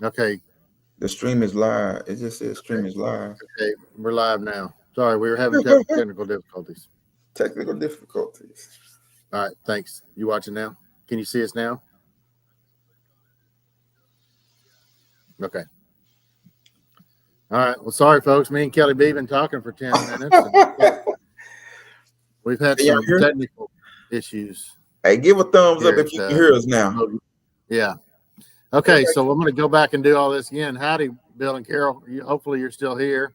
Okay. The stream is live. It just says stream is live. Okay. We're live now. Sorry, we were having technical difficulties. Technical difficulties. All right. Thanks. You watching now? Can you see us now? Okay. All right. Well, sorry, folks. Me and Kelly B been talking for 10 minutes. We've had some technical issues. Hey, give a thumbs up if you can hear us now. Yeah. Okay, so I'm going to go back and do all this again. Howdy, Bill and Carol. Hopefully you're still here.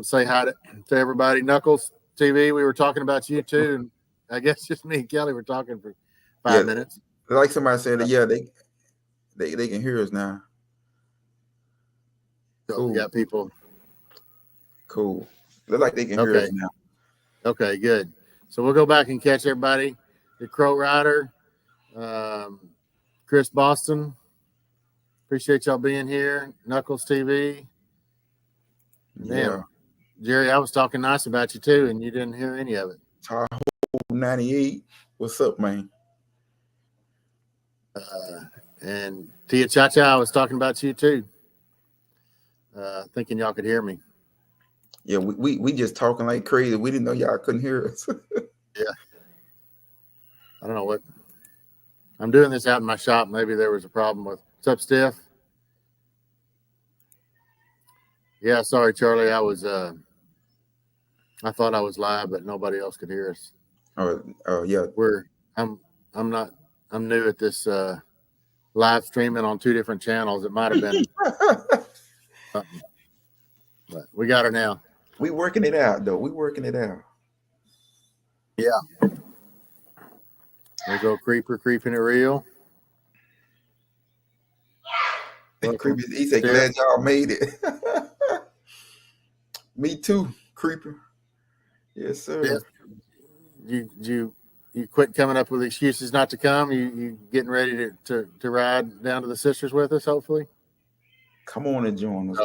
Say hi to everybody. Knuckles TV, we were talking about you too. And I guess just me and Kelly were talking for 5 minutes. Like somebody said, they can hear us now. So cool. We got people. Cool. Look like they can hear us now. Okay, good. So we'll go back and catch everybody. The Crow Rider, Chris Boston. Appreciate y'all being here. Knuckles TV. Damn. Jerry, I was talking nice about you too, and you didn't hear any of it. Tahoe 98. What's up, man? And Tia Cha-Cha, I was talking about you too. Thinking y'all could hear me. Yeah, we just talking like crazy. We didn't know y'all couldn't hear us. Yeah. I don't know what. I'm doing this out in my shop. Maybe there was a problem with. What's up, Steph? Yeah, sorry, Charlie. I thought I was live, but nobody else could hear us. Oh yeah. I'm new at this live streaming on 2 different channels. It might have been something. But we got her now. We working it out though. We working it out. Yeah. There go Creeper creeping it real. Creeper, he said, glad y'all made it. Me too, Creeper. Yes, sir. Yeah. You quit coming up with excuses not to come. You getting ready to ride down to the sisters with us, hopefully? Come on and join us,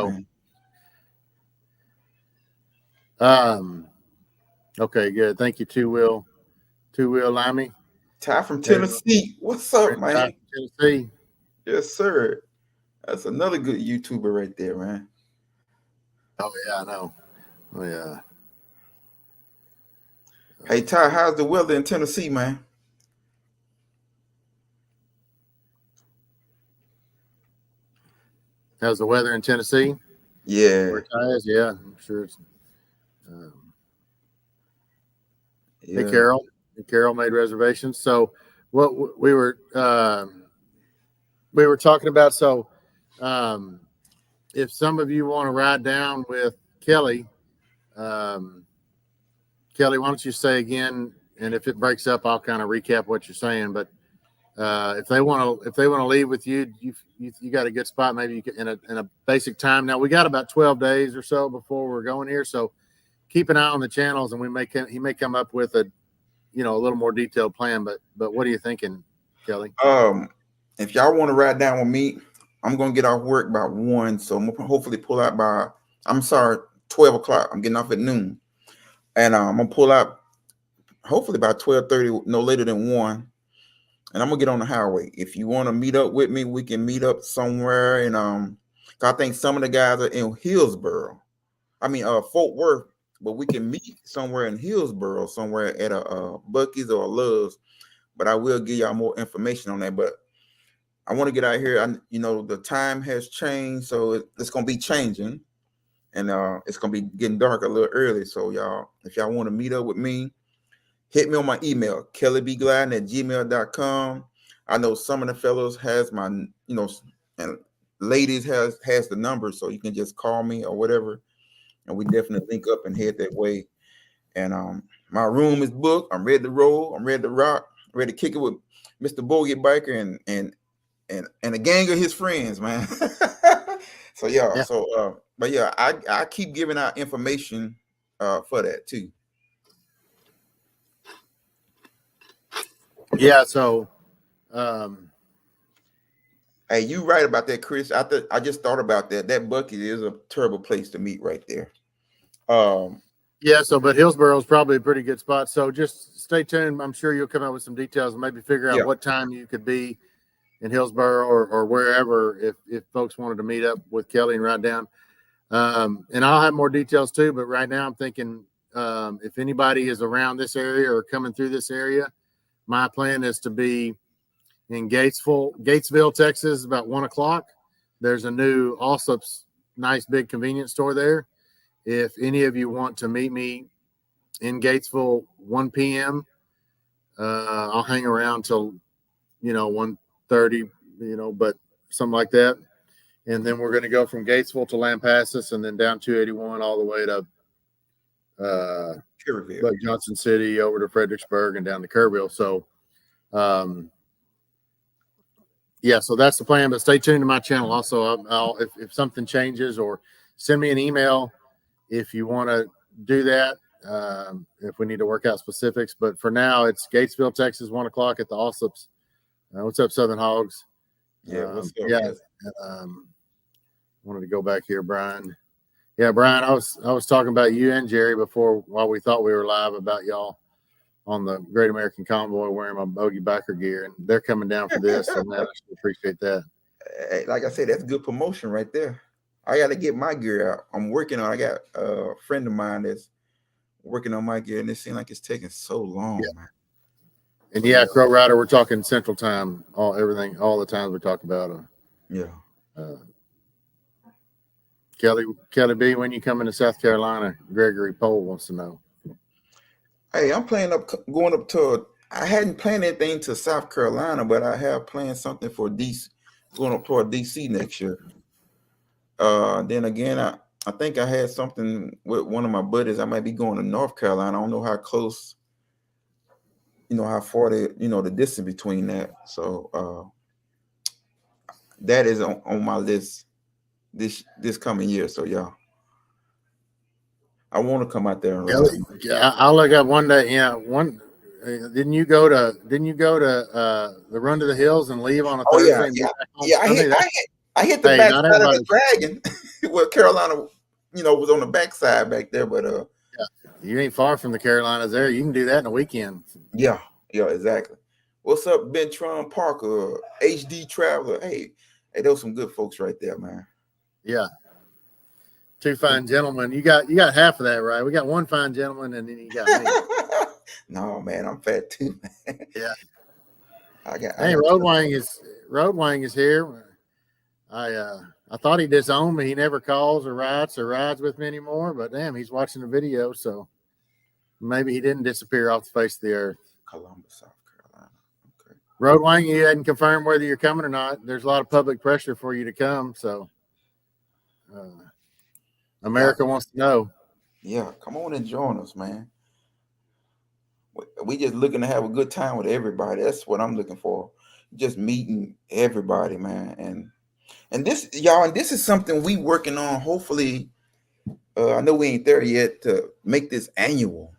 man. Okay, good. Thank you, Two Wheel Limey. Ty from Tennessee. What's up, man? Ty from Tennessee. Yes, sir. That's another good YouTuber right there, man. Oh yeah, I know. Oh yeah. Hey Ty, how's the weather in Tennessee, man? How's the weather in Tennessee? Yeah. Where Ty is? Yeah, I'm sure it's. Hey, Carol. Carol made reservations. So, what we were talking about. So, if some of you want to ride down with Kelly, Kelly, why don't you say again? And if it breaks up, I'll kind of recap what you're saying. But if they want to leave with you, you got a good spot. Maybe you can, in a basic time. Now we got about 12 days or so before we're going here. So keep an eye on the channels, and he may come up with a little more detailed plan. But what are you thinking, Kelly? If y'all want to ride down with me, I'm gonna get off work by 1, so I'm gonna hopefully pull out by 12 o'clock. I'm getting off at noon, and I'm gonna pull out hopefully by 12:30, no later than 1, and I'm gonna get on the highway. If you want to meet up with me, we can meet up somewhere. And I think some of the guys are in Fort Worth, but we can meet somewhere in Hillsboro, somewhere at a Bucky's or a Love's. But I will give y'all more information on that. But I want to get out here. The time has changed, so it's gonna be changing, and it's gonna be getting dark a little early. So y'all, if y'all want to meet up with me, hit me on my email, kellybgladden@gmail.com. I know some of the fellows has my, and ladies has the number, so you can just call me or whatever, and we definitely link up and head that way. And my room is booked. I'm ready to roll. I'm ready to rock. I'm ready to kick it with Mr. Bogey Biker and a gang of his friends, man. So yeah. So but yeah, I keep giving out information for that too. Yeah. So hey, you right about that, Chris. I just thought about that. That bucket is a terrible place to meet right there. Yeah, but Hillsboro is probably a pretty good spot. So just stay tuned. I'm sure you'll come up with some details and maybe figure out what time you could be in Hillsborough or wherever, if folks wanted to meet up with Kelly and ride down. And I'll have more details too, but right now I'm thinking if anybody is around this area or coming through this area, my plan is to be in Gatesville, Texas, about 1 o'clock. There's a new Allsup's nice big convenience store there. If any of you want to meet me in Gatesville 1 p.m., I'll hang around till 1:30, but something like that. And then we're going to go from Gatesville to Lampasas and then down 281 all the way to like Johnson City over to Fredericksburg and down to Kerrville. So, so that's the plan. But stay tuned to my channel. Also, I'll if something changes, or send me an email if you want to do that. If we need to work out specifics, but for now, it's Gatesville, Texas, 1 o'clock at the Allsup's. What's up, Southern Hogs? What's up? Yeah. Wanted to go back here, Brian. Yeah, Brian, I was talking about you and Jerry before, while we thought we were live, about y'all on the Great American Convoy wearing my Bogey biker gear, and they're coming down for this, and I appreciate that. Hey, like I said, that's good promotion right there. I got to get my gear out. I'm working on. I got a friend of mine that's working on my gear, and it seems like it's taking so long, man. And Crow Rider, we're talking Central Time, all the times we talk about. Kelly B, when you come into South Carolina, Gregory Pohl wants to know. Hey, I'm going up to. I hadn't planned anything to South Carolina, but I have planned something for DC, going up toward DC next year. Then again, I think I had something with one of my buddies. I might be going to North Carolina. I don't know how close, how far the distance between that. So that is on my list this coming year. So I want to come out there and ride. Yeah, I'll look up one day. Yeah, didn't you go to the Run to the Hills and leave on a Thursday? I hit the backside of the Dragon. Well, Carolina, was on the backside back there, but you ain't far from the Carolinas there. You can do that in a weekend. Yeah, exactly. What's up, Bentron Parker, HD Traveler? Hey, those some good folks right there, man. Yeah. Two fine gentlemen. You got half of that, right? We got one fine gentleman, and then you got me. No, man, I'm fat too, man. Yeah. Road Wang is here. I thought he disowned me. He never calls or rides with me anymore. But damn, he's watching the video, so maybe he didn't disappear off the face of the earth. Columbus, South Carolina. Okay. Road Wang, you hadn't confirmed whether you're coming or not. There's a lot of public pressure for you to come, so America wants to know. Yeah, come on and join us, man. We just looking to have a good time with everybody. That's what I'm looking for. Just meeting everybody, man. And this, y'all, and this is something we working on. Hopefully, I know we ain't there yet to make this annual.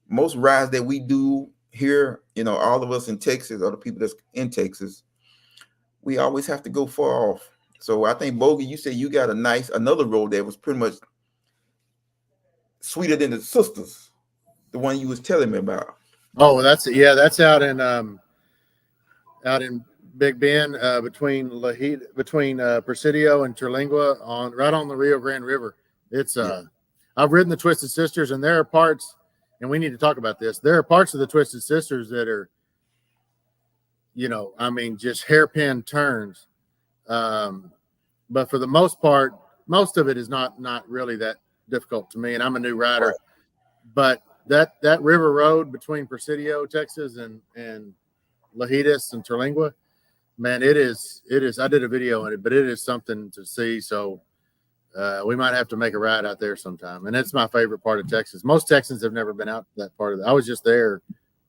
Most rides that we do here, all of us in Texas, or the people that's in Texas, we always have to go far off. So I think, Bogey, you said you got another road that was pretty much sweeter than the Sisters, the one you was telling me about. Oh, that's out in Big Bend, between Presidio and Terlingua, right on the Rio Grande River. It's I've ridden the Twisted Sisters, and there are parts, and we need to talk about this. There are parts of the Twisted Sisters that are, just hairpin turns. But for the most part, most of it is not really that difficult to me, and I'm a new rider. Right. But that river road between Presidio, Texas, and Lajitas and Terlingua, man, it is. I did a video on it, but it is something to see. So we might have to make a ride out there sometime. And it's my favorite part of Texas. Most Texans have never been out to that part of it. I was just there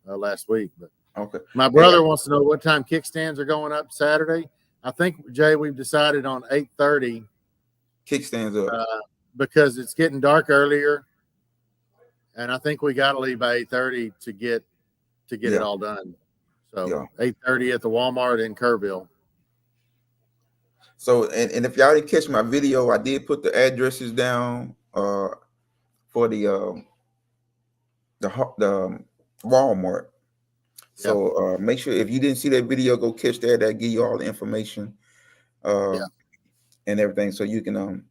last week. But okay, my brother wants to know what time kickstands are going up Saturday. I think, Jay, we've decided on 8:30. Kickstands up because it's getting dark earlier, and I think we got to leave by 8:30 to get it all done. So 8:30 at the Walmart in Kerrville. So, and if y'all didn't catch my video, I did put the addresses down for the Walmart. So make sure if you didn't see that video, go catch that. That give you all the information and everything, so you can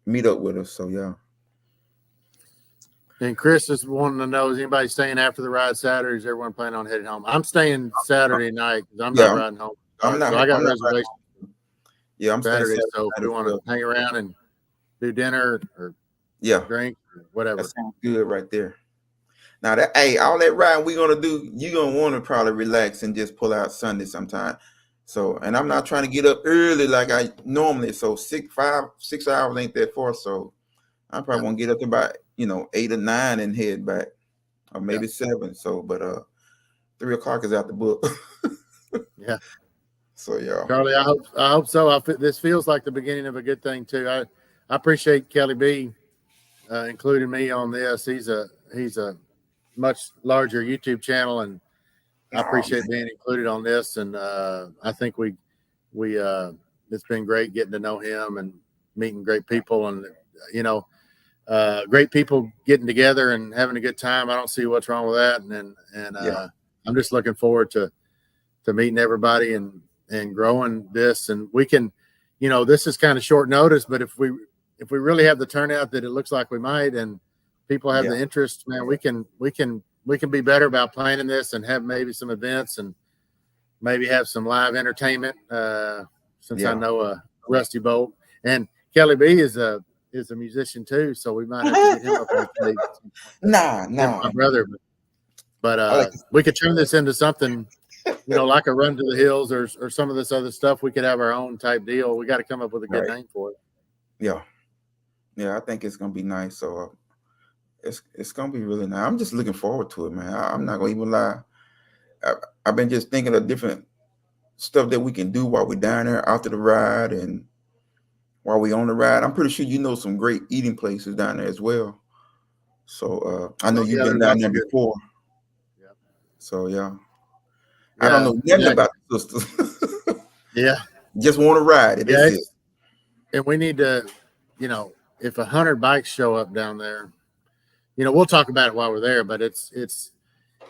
meet up with us. So yeah. And Chris is wanting to know: is anybody staying after the ride Saturday? Is everyone planning on heading home? I'm staying Saturday night because I'm not riding home. I'm not. So I got I'm not reservations. Yeah, I'm Saturday. staying So if we want to hang around and do dinner or drink or whatever, that sounds good right there. Now that all that riding we gonna do, you gonna want to probably relax and just pull out Sunday sometime. So, and I'm not trying to get up early like I normally. So 6 hours ain't that far. So I probably won't get up to about 8 or 9 and head back, or maybe 7. So, but 3 o'clock is out the book. Yeah. So yeah, Charlie, I hope so. This feels like the beginning of a good thing too. I appreciate Kelly B including me on this. He's a much larger YouTube channel, and I appreciate being included on this. And I think we it's been great getting to know him and meeting great people, and great people getting together and having a good time. I don't see what's wrong with that. And I'm just looking forward to meeting everybody and growing this. And we can, this is kind of short notice, but if we really have the turnout that it looks like we might, and people have the interest, man, we can be better about planning this and have maybe some events and maybe have some live entertainment. Since I know Rusty Bolt and Kelly B is a musician too, so we might have to get him up on stage. Nah, my brother, but we could turn this into something, like a Run to the Hills or some of this other stuff. We could have our own type deal. We got to come up with a good name for it. Yeah, I think it's gonna be nice. So it's gonna be really nice. I'm just looking forward to it, man. I'm not gonna even lie. I've been just thinking of different stuff that we can do while we're down there after the ride and while we're on the ride. I'm pretty sure some great eating places down there as well. So I know you've been down there before. Yeah. So I don't know nothing about the sisters. Just want to ride it. That's it. And we need to, if 100 bikes show up down there, we'll talk about it while we're there. But it's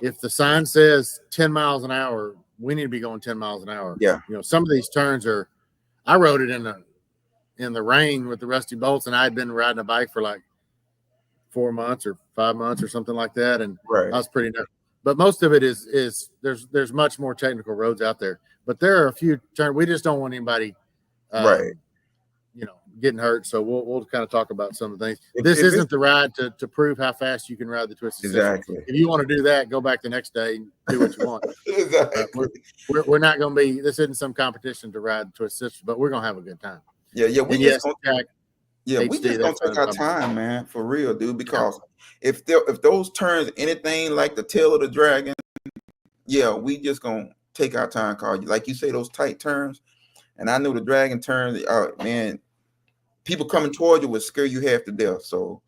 if the sign says 10 miles an hour, we need to be going 10 miles an hour. Yeah. Some of these turns are. I rode it in the rain with the Rusty Bolts, and I had been riding a bike for like 4 months or 5 months or something like that, and I was pretty nervous. But most of it is there's much more technical roads out there. But there are a few turns. We just don't want anybody, getting hurt. So we'll kind of talk about some of the things. This isn't the ride to prove how fast you can ride the Twisted Exactly. Sister. If you want to do that, go back the next day and do what you want. Exactly. We're not going to be. This isn't some competition to ride the Twisted Sister, but we're going to have a good time. We just gonna take our time, man, for real, dude. Because if those turns anything like the tail of the dragon, we just gonna take our time. Cause like you say, those tight turns, and I know the dragon turns. Man, people coming toward you would scare you half to death. So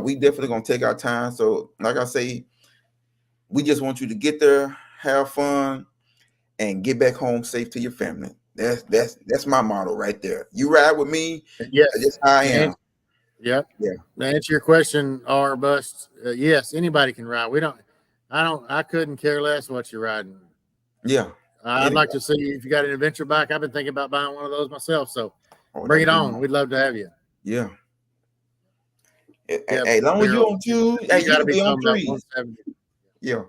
we definitely gonna take our time. So like I say, we just want you to get there, have fun, and get back home safe to your family. That's my motto right there. You ride with me. Yes, that's how I am. Yeah. To answer your question, or bust. Yes, anybody can ride. I couldn't care less what you're riding. Yeah. I'd like to see you if you got an adventure bike. I've been thinking about buying one of those myself. So bring it on. We'd love to have you. Yeah. Hey, as long as you on 2, you gotta be on 3. Yeah.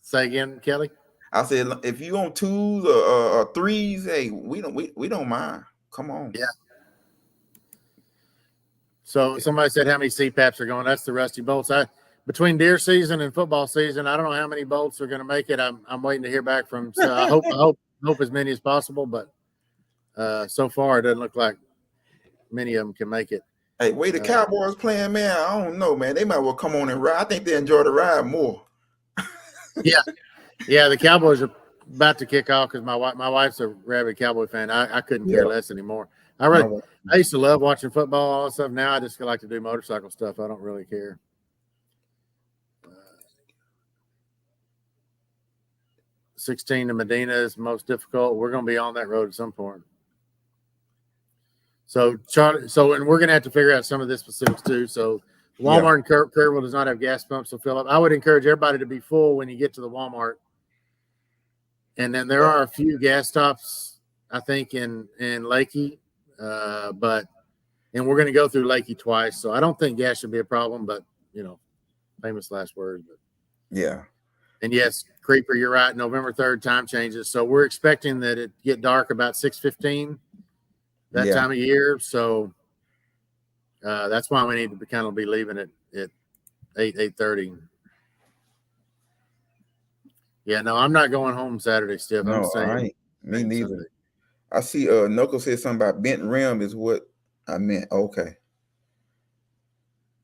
Say again, Kelly. I said if you on 2s or 3s, hey, we don't mind. Come on. Yeah. So somebody said how many CPAPs are going. That's the Rusty Bolts. Between deer season and football season, I don't know how many bolts are going to make it. I'm waiting to hear back from. So I hope as many as possible. But so far it doesn't look like many of them can make it. Hey, the Cowboys playing, man. I don't know, man. They might well come on and ride. I think they enjoy the ride more. Yeah, the Cowboys are about to kick off because my wife's a rabid Cowboy fan. I couldn't care less anymore. I used to love watching football, all that stuff. Now I just like to do motorcycle stuff. I don't really care. 16 to Medina is most difficult. We're going to be on that road at some point. So Charlie, and we're going to have to figure out some of the specifics too. So Walmart in Kerrville does not have gas pumps to fill up. I would encourage everybody to be full when you get to the Walmart. And then there are a few gas stops, I think, in Lakey, but we're going to go through Lakey twice, so I don't think gas should be a problem. But famous last words. But Yeah. and yes, Creeper, you're right. November 3rd time changes, so we're expecting that it get dark about 6:15 that Yeah. time of year. So that's why we need to kind of be leaving it at 8:30. Yeah, no, I'm not going home Saturday, Stiff. I'm No, I staying. ain't. Me neither. Sunday. I see Knuckles said something about bent rim is what I meant. Okay.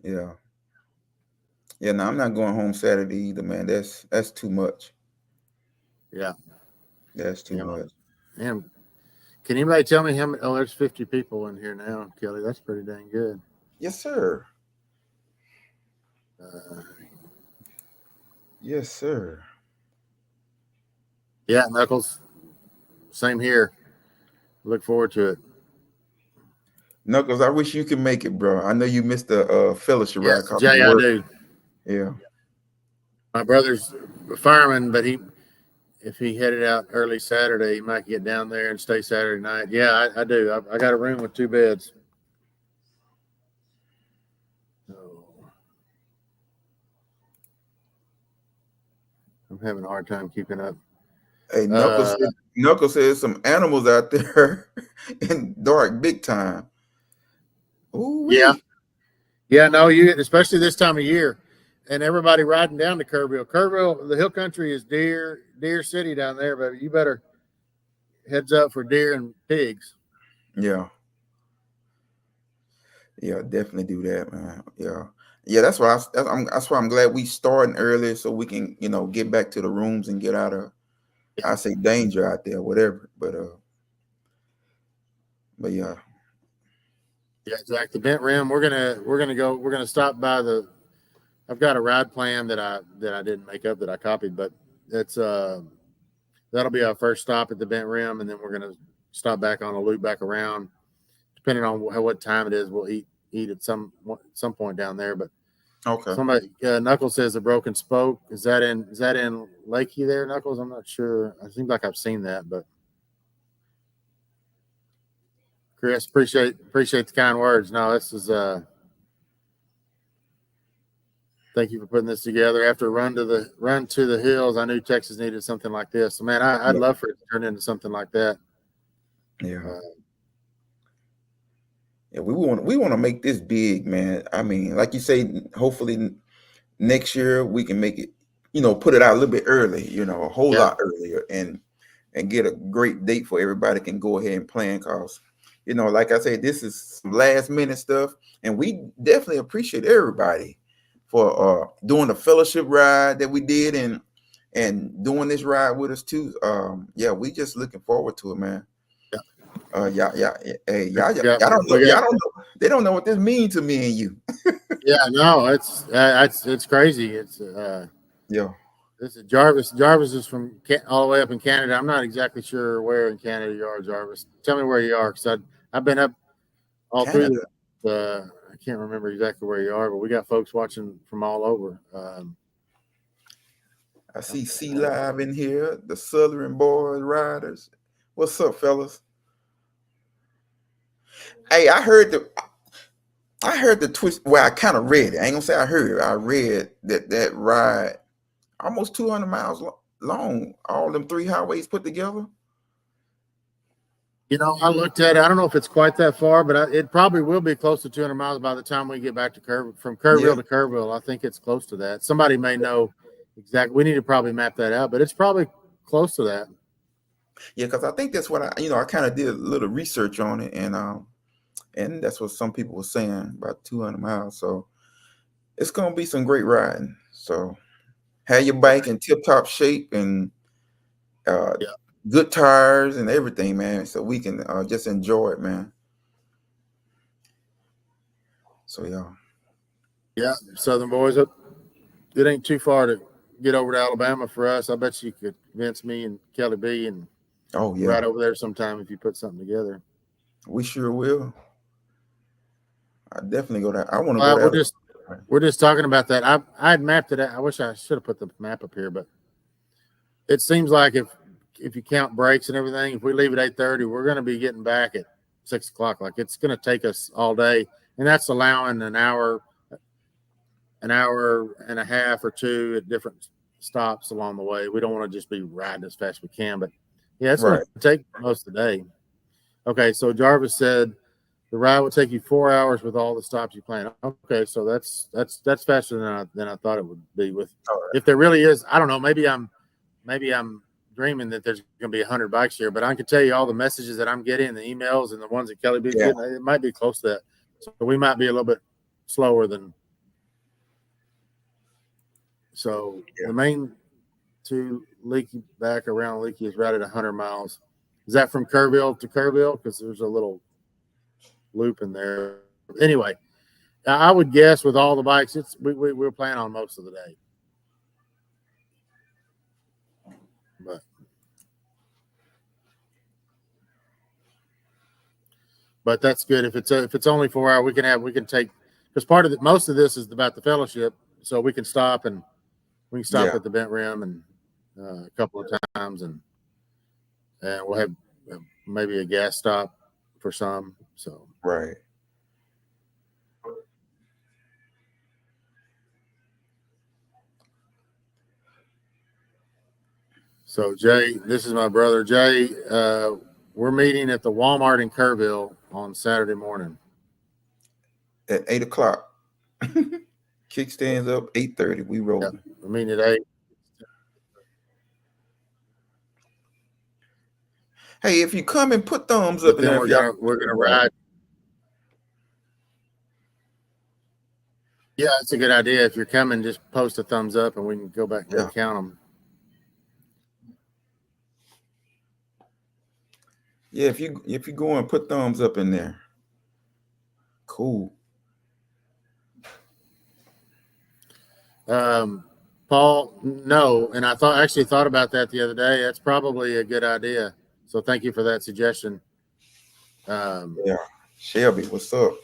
Yeah. Yeah, no, I'm not going home Saturday either, man. That's too much. Yeah. That's too much. Damn. Can anybody tell me how many? Oh, there's 50 people in here now, Kelly. That's pretty dang good. Yes, sir. Uh, Yes, sir. yeah, Knuckles. Same here. Look forward to it. Knuckles, I wish you could make it, bro. I know you missed the fellowship ride. Yes, Jay, I do. Yeah. My brother's a fireman, but if he headed out early Saturday, he might get down there and stay Saturday night. Yeah, I do. I got a room with 2 beds. I'm having a hard time keeping up. Hey, Knuckles says some animals out there in dark big time. Ooh, yeah. No, especially this time of year, and everybody riding down to Kerrville. Kerrville, the hill country is deer city down there, but you better heads up for deer and pigs. Yeah. Yeah, definitely do that, man. Yeah. That's why I'm glad we starting early so we can get back to the rooms and get out of I say danger out there, whatever. But yeah. Yeah, exactly. Bent rim. We're gonna stop by I've got a ride plan that I didn't make up that I copied, but it's that'll be our first stop at the Bent Rim, and then we're gonna stop back on a loop back around. Depending on what time it is, we'll eat at some point down there. But okay. Somebody Knuckles says a broken spoke. Is that in Lakey there, Knuckles? I'm not sure. I think like I've seen that, but Chris, appreciate the kind words. No, this is thank you for putting this together. After a run to the hills, I knew Texas needed something like this. So man, I'd love for it to turn into something like that. Yeah. Yeah, we want to make this big, man. I mean, like you say, hopefully next year we can make it, put it out a little bit early, a whole lot earlier, and get a great date for everybody can go ahead and plan. Cause, like I said, this is some last minute stuff, and we definitely appreciate everybody for doing the fellowship ride that we did and doing this ride with us too. Yeah, we just looking forward to it, man. Yeah. Hey, y'all don't know. They don't know what this means to me and you. Yeah, no, it's crazy. It's yeah. This is Jarvis. Jarvis is from all the way up in Canada. I'm not exactly sure where in Canada you are, Jarvis. Tell me where you are, because I've been up all Canada. Through the. I can't remember exactly where you are, but we got folks watching from all over. I see C Live in here, the Southern Boys Riders. What's up, fellas? Hey, I heard the twist. Well, I kind of read it. I ain't gonna say I heard. I read that ride almost 200 miles long. All them 3 highways put together. I looked at it. I don't know if it's quite that far, but it probably will be close to 200 miles by the time we get back to from Kerrville to Kerrville. I think it's close to that. Somebody may know exactly. We need to probably map that out, but it's probably close to that. Yeah, because I think that's what I kind of did a little research on it, and that's what some people were saying, about 200 miles. So it's gonna be some great riding. So have your bike in tip-top shape and good tires and everything, man, so we can just enjoy it, man. So yeah, Southern Boys, it ain't too far to get over to Alabama for us. I bet you could convince me and Kelly B and ride over there sometime if you put something together. We sure will. I definitely go there. I want to go there. We're just talking about that. I had mapped it out. I wish I should have put the map up here, but it seems like if you count breaks and everything, if we leave at 8:30, we're going to be getting back at 6 o'clock. Like it's going to take us all day, and that's allowing an hour and a half or two at different stops along the way. We don't want to just be riding as fast as we can, but yeah, it's going to take most of the day. Okay, so Jarvis said the ride will take you 4 hours with all the stops you plan. Okay, so that's faster than I thought it would be. With if there really is, I don't know. Maybe I'm dreaming that there's going to be 100 bikes here, but I can tell you all the messages that I'm getting, the emails, and the ones that Kelly B's getting. It might be close to that. So we might be a little bit slower than. So the main to Leaky back around Leaky is right at 100 miles. Is that from Kerrville to Kerrville? Because there's a little loop in there. Anyway, I would guess with all the bikes, we're planning on most of the day. But that's good. If it's only 4 hours, we can take, because most of this is about the fellowship, so we can stop at the Bent Rim and a couple of times, and we'll have maybe a gas stop for some. So right. So Jay, this is my brother Jay. We're meeting at the Walmart in Kerrville on Saturday morning at 8 o'clock. Kickstands up 8:30. We roll. Yep. We're meeting at 8. Hey, if you come and put thumbs up, then we're gonna ride. Yeah, it's a good idea. If you're coming, just post a thumbs up, and we can go back and count them. Yeah, if you go and put thumbs up in there, cool. Paul, no, and I thought about that the other day. That's probably a good idea. So thank you for that suggestion. Yeah, Shelby, what's up?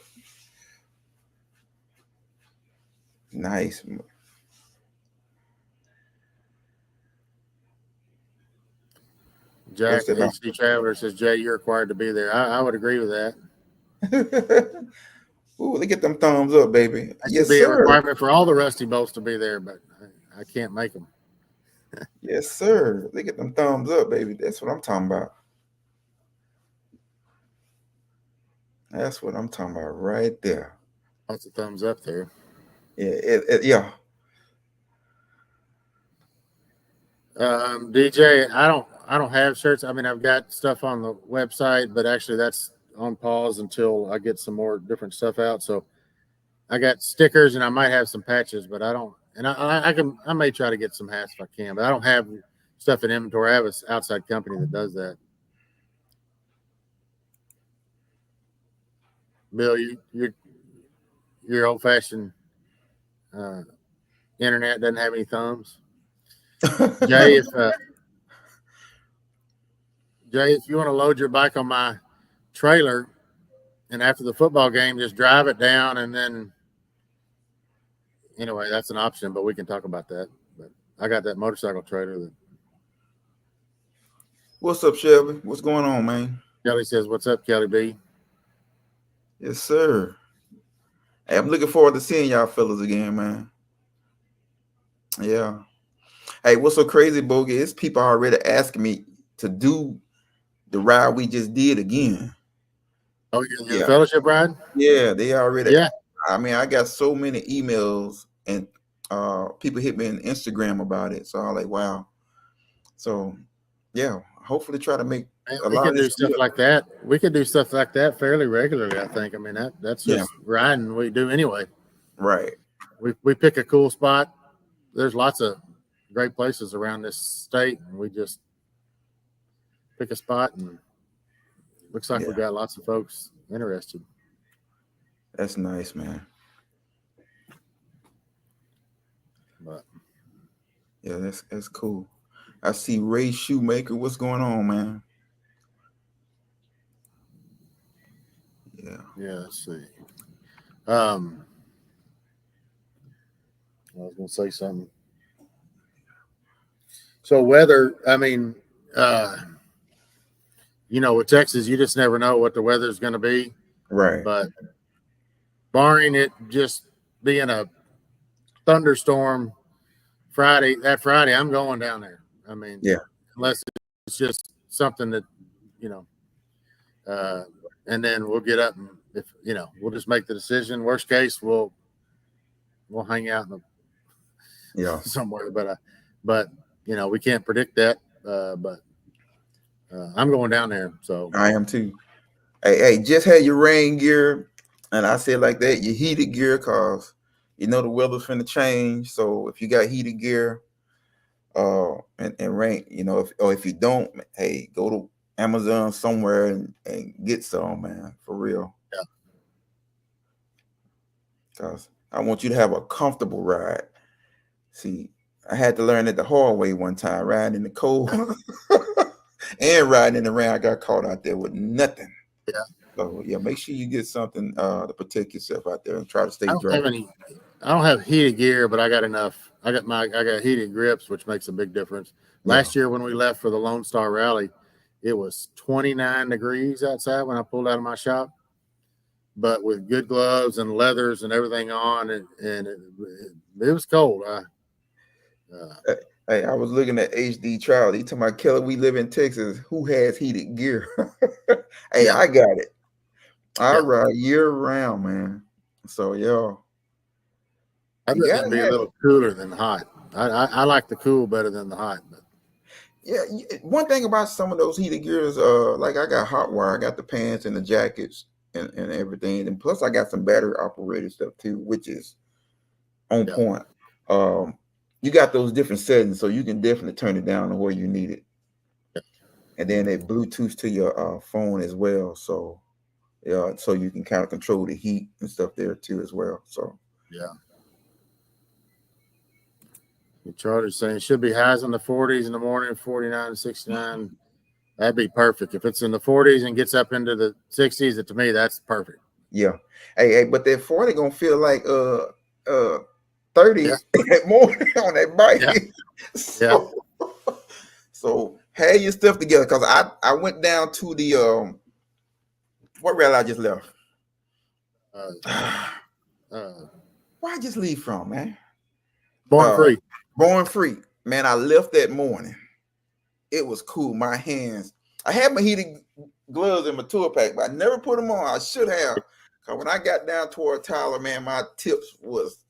Nice. Jack HD Traveler says, Jay, you're required to be there. I would agree with that. Ooh, they get them thumbs up, baby. That should be a requirement for all the Rusty Bolts to be there, but I can't make them. Yes, sir. They get them thumbs up, baby. That's what I'm talking about. That's what I'm talking about right there. Lots of thumbs up there. Yeah, yeah. DJ, I don't have shirts. I mean, I've got stuff on the website, but actually that's on pause until I get some more different stuff out. So I got stickers and I might have some patches, but I don't. And I may try to get some hats if I can, but I don't have stuff in inventory. I have an outside company that does that. Bill, your old fashioned internet doesn't have any thumbs. Jay, if you want to load your bike on my trailer, and after the football game, just drive it down, and then anyway, that's an option. But we can talk about that. But I got that motorcycle trailer. What's up, Shelby? What's going on, man? Kelly says, "What's up, Kelly B?" Yes, sir. Hey, I'm looking forward to seeing y'all fellas again, man. Yeah. Hey, what's so crazy, Bogey? It's people already asking me to do the ride we just did again. Oh, your fellowship ride? Yeah, they already. Yeah. I mean, I got so many emails and people hit me on Instagram about it. So I'm like, wow. So yeah, hopefully try to make we can do stuff like that. We can do stuff like that fairly regularly, I think. I mean, that's just riding we do anyway. Right. We pick a cool spot. There's lots of great places around this state, and we just pick a spot, and looks like we got lots of folks interested. That's nice, man. But yeah, that's cool. I see Ray Shoemaker. What's going on, man? Yeah, let's see. I was gonna say something. So weather, I mean, with Texas, you just never know what the weather's going to be. Right. But barring it just being a thunderstorm Friday, I'm going down there. I mean, Yeah. unless it's just something that, you know, and then we'll get up and if we'll just make the decision. Worst case, we'll hang out somewhere. But we can't predict that. But I'm going down there. So I am too. Hey, just had your rain gear, and I said like that, your heated gear, cause the weather's finna change. So if you got heated gear, and rain, if you don't, hey, go to Amazon somewhere and get some, man, for real. Yeah. Cause I want you to have a comfortable ride. See, I had to learn it the hard way one time, riding in the cold and riding in the rain. I got caught out there with nothing. Yeah. So yeah, make sure you get something to protect yourself out there and try to stay dry. I don't have heated gear, but I got enough. I got heated grips, which makes a big difference. Last year when we left for the Lone Star Rally, it was 29 degrees outside when I pulled out of my shop. But with good gloves and leathers and everything on, and it was cold. Hey, I was looking at HD Trial. He told my Kelly, we live in Texas. Who has heated gear? Hey, Yeah. I got it. I ride year round, man. So y'all, I'd rather be a little cooler than hot. I like the cool better than the hot. But yeah, one thing about some of those heated gears, like I got hot wire, I got the pants and the jackets and everything, and plus I got some battery operated stuff too, which is on point. You got those different settings, so you can definitely turn it down to where you need it. And then it Bluetooth to your phone as well. So so you can kind of control the heat and stuff there too as well. So yeah. Charter's saying it should be highs in the 40s in the morning, 49 to 69. That'd be perfect. If it's in the 40s and gets up into the 60s, to me, that's perfect. Yeah. Hey, but that 40 gonna feel like 30 that morning on that bike. Yeah. So have your stuff together, because I went down to the what rally I just left. Where I just leave from, man? Born Free. Man, I left that morning. It was cool. My hands, I had my heated gloves in my tour pack, but I never put them on. I should have. Because when I got down toward Tyler, man, my tips was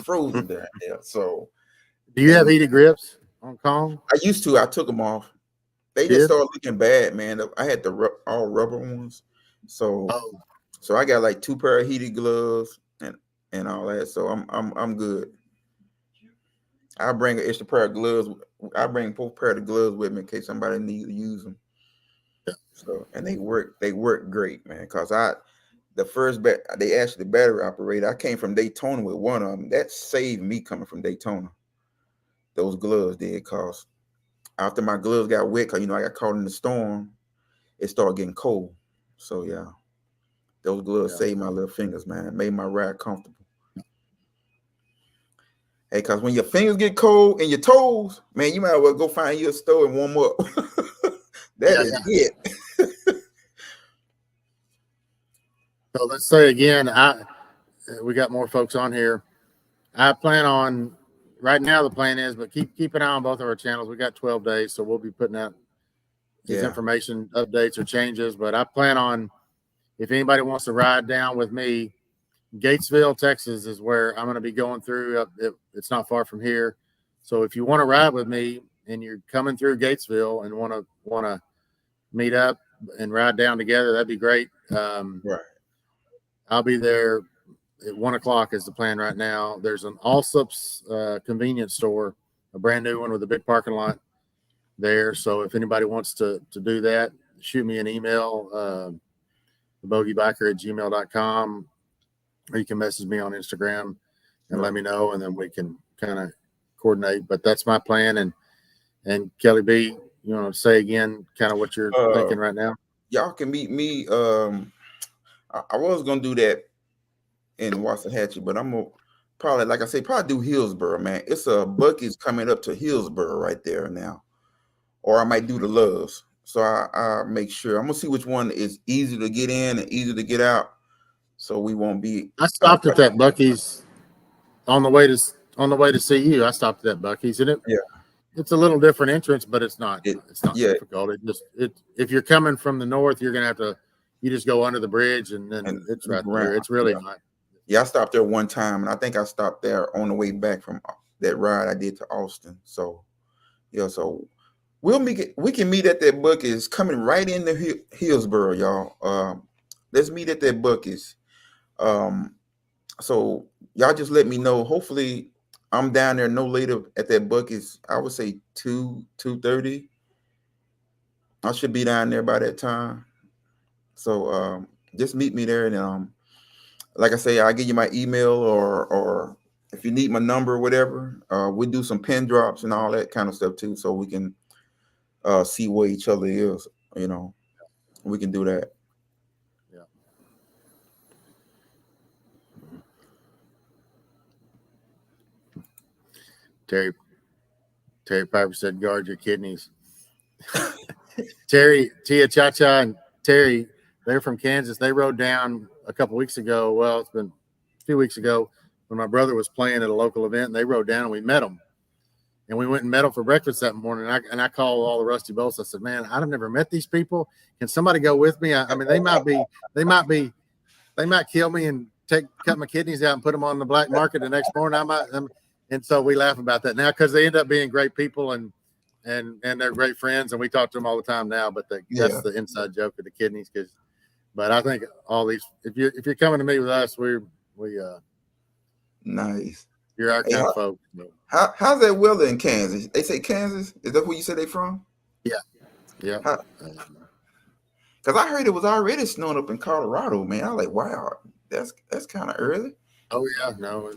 frozen down there. So, do you have heated grips on Kong? I used to. I took them off. They just started looking bad, man. I had the all rubber ones. So I got like 2 pair of heated gloves and all that. So I'm good. I bring an extra pair of gloves. I bring 4 pair of gloves with me in case somebody needs to use them. Yeah. So and they work great, man. Cause the first they actually battery operated. I came from Daytona with one of them. That saved me coming from Daytona. Those gloves did, cause after my gloves got wet, cause I got caught in the storm, it started getting cold. So yeah, those gloves saved my little fingers, man. It made my ride comfortable. Hey, cause when your fingers get cold and your toes, man, you might as well go find you a store and warm up. That is it. So let's say again, we got more folks on here. I plan on right now. The plan is, but keep an eye on both of our channels. We got 12 days, so we'll be putting out these information updates or changes. But I plan on, if anybody wants to ride down with me, Gatesville, Texas is where I'm going to be going through. It's not far from here. So if you want to ride with me and you're coming through Gatesville and want to meet up and ride down together, that'd be great. Right. I'll be there at 1:00 is the plan right now. There's an Allsup's convenience store, a brand new one with a big parking lot there. So if anybody wants to do that, shoot me an email, bogeybiker@gmail.com. Or you can message me on Instagram and let me know, and then we can kind of coordinate. But that's my plan. And Kelly B, you want to say again kind of what you're thinking right now? Y'all can meet me. I was gonna do that in Waxahachie, but I'm gonna probably, like I say, probably do Hillsboro, man. It's a Bucky's coming up to Hillsboro right there now, or I might do the loves. So I make sure I'm gonna see which one is easy to get in and easy to get out, so we won't be. I stopped at that Bucky's on the way to see you. I stopped at that Bucky's, and Yeah. it's a little different entrance, but it's not Yeah, difficult. If you're coming from the north, you're gonna have to you just go under the bridge and then and it's loop right there. around. It's really Yeah. not. Yeah, I stopped there one time, and I think I stopped there on the way back from that ride I did to Austin. So yeah, so we can meet at that Bucky's coming right into Hillsboro, y'all. Let's meet at that Bucky's. So y'all just let me know. Hopefully, I'm down there no later at that Bucky's. I would say 2:30. I should be down there by that time. So just meet me there, and like I say, I'll give you my email, or if you need my number or whatever. We do some pin drops and all that kind of stuff too, so we can see where each other is. We can do that. Yeah. Terry Piper said, "Guard your kidneys." Tia Cha and Terry, they're from Kansas. They rode down a couple weeks ago. Well, it's been a few weeks ago when my brother was playing at a local event, and they rode down and we met them. And we went and met them for breakfast that morning. And I called all the Rusty Bolts. I said, "Man, I've never met these people. Can somebody go with me? I mean, they might kill me and cut my kidneys out and put them on the black market the next morning. And so we laugh about that now because they end up being great people and they're great friends, and we talk to them all the time now. But that's the inside joke of the kidneys. But I think all these, if you're coming to meet with us, we nice. You're our kind of folks. How's that weather in Kansas? They say Kansas. Is that where you said they from? Yeah. Because I heard it was already snowing up in Colorado, man. I was like, wow, that's kind of early. Oh yeah, no.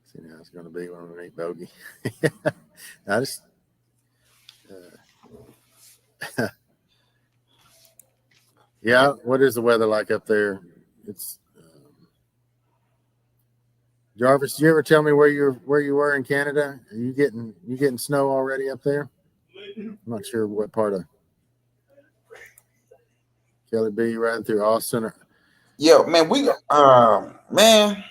See how it's going to be when we meet Bogey. I just. Yeah, what is the weather like up there? It's Jarvis. Did you ever tell me where you were in Canada? Are you getting snow already up there? I'm not sure what part of Kelly B. riding through Austin. Yeah, man. Man.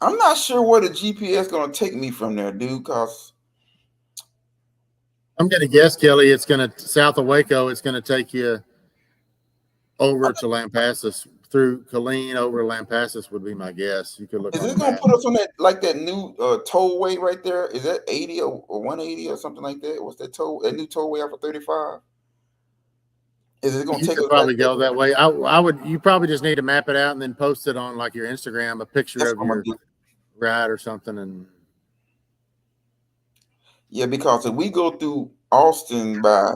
I'm not sure where the GPS gonna take me from there, dude. Cause I'm gonna guess, Kelly, it's gonna south of Waco. It's gonna take you over to Lampasas through Killeen over to Lampasas would be my guess. You could look. Is it gonna put us on that new tollway right there? Is that 80 or 180 or something like that? What's that new tollway off of 35? Is it gonna take us probably go that way? I would. You probably just need to map it out and then post it on like your Instagram, a picture of your ride or something. And yeah, because if we go through Austin by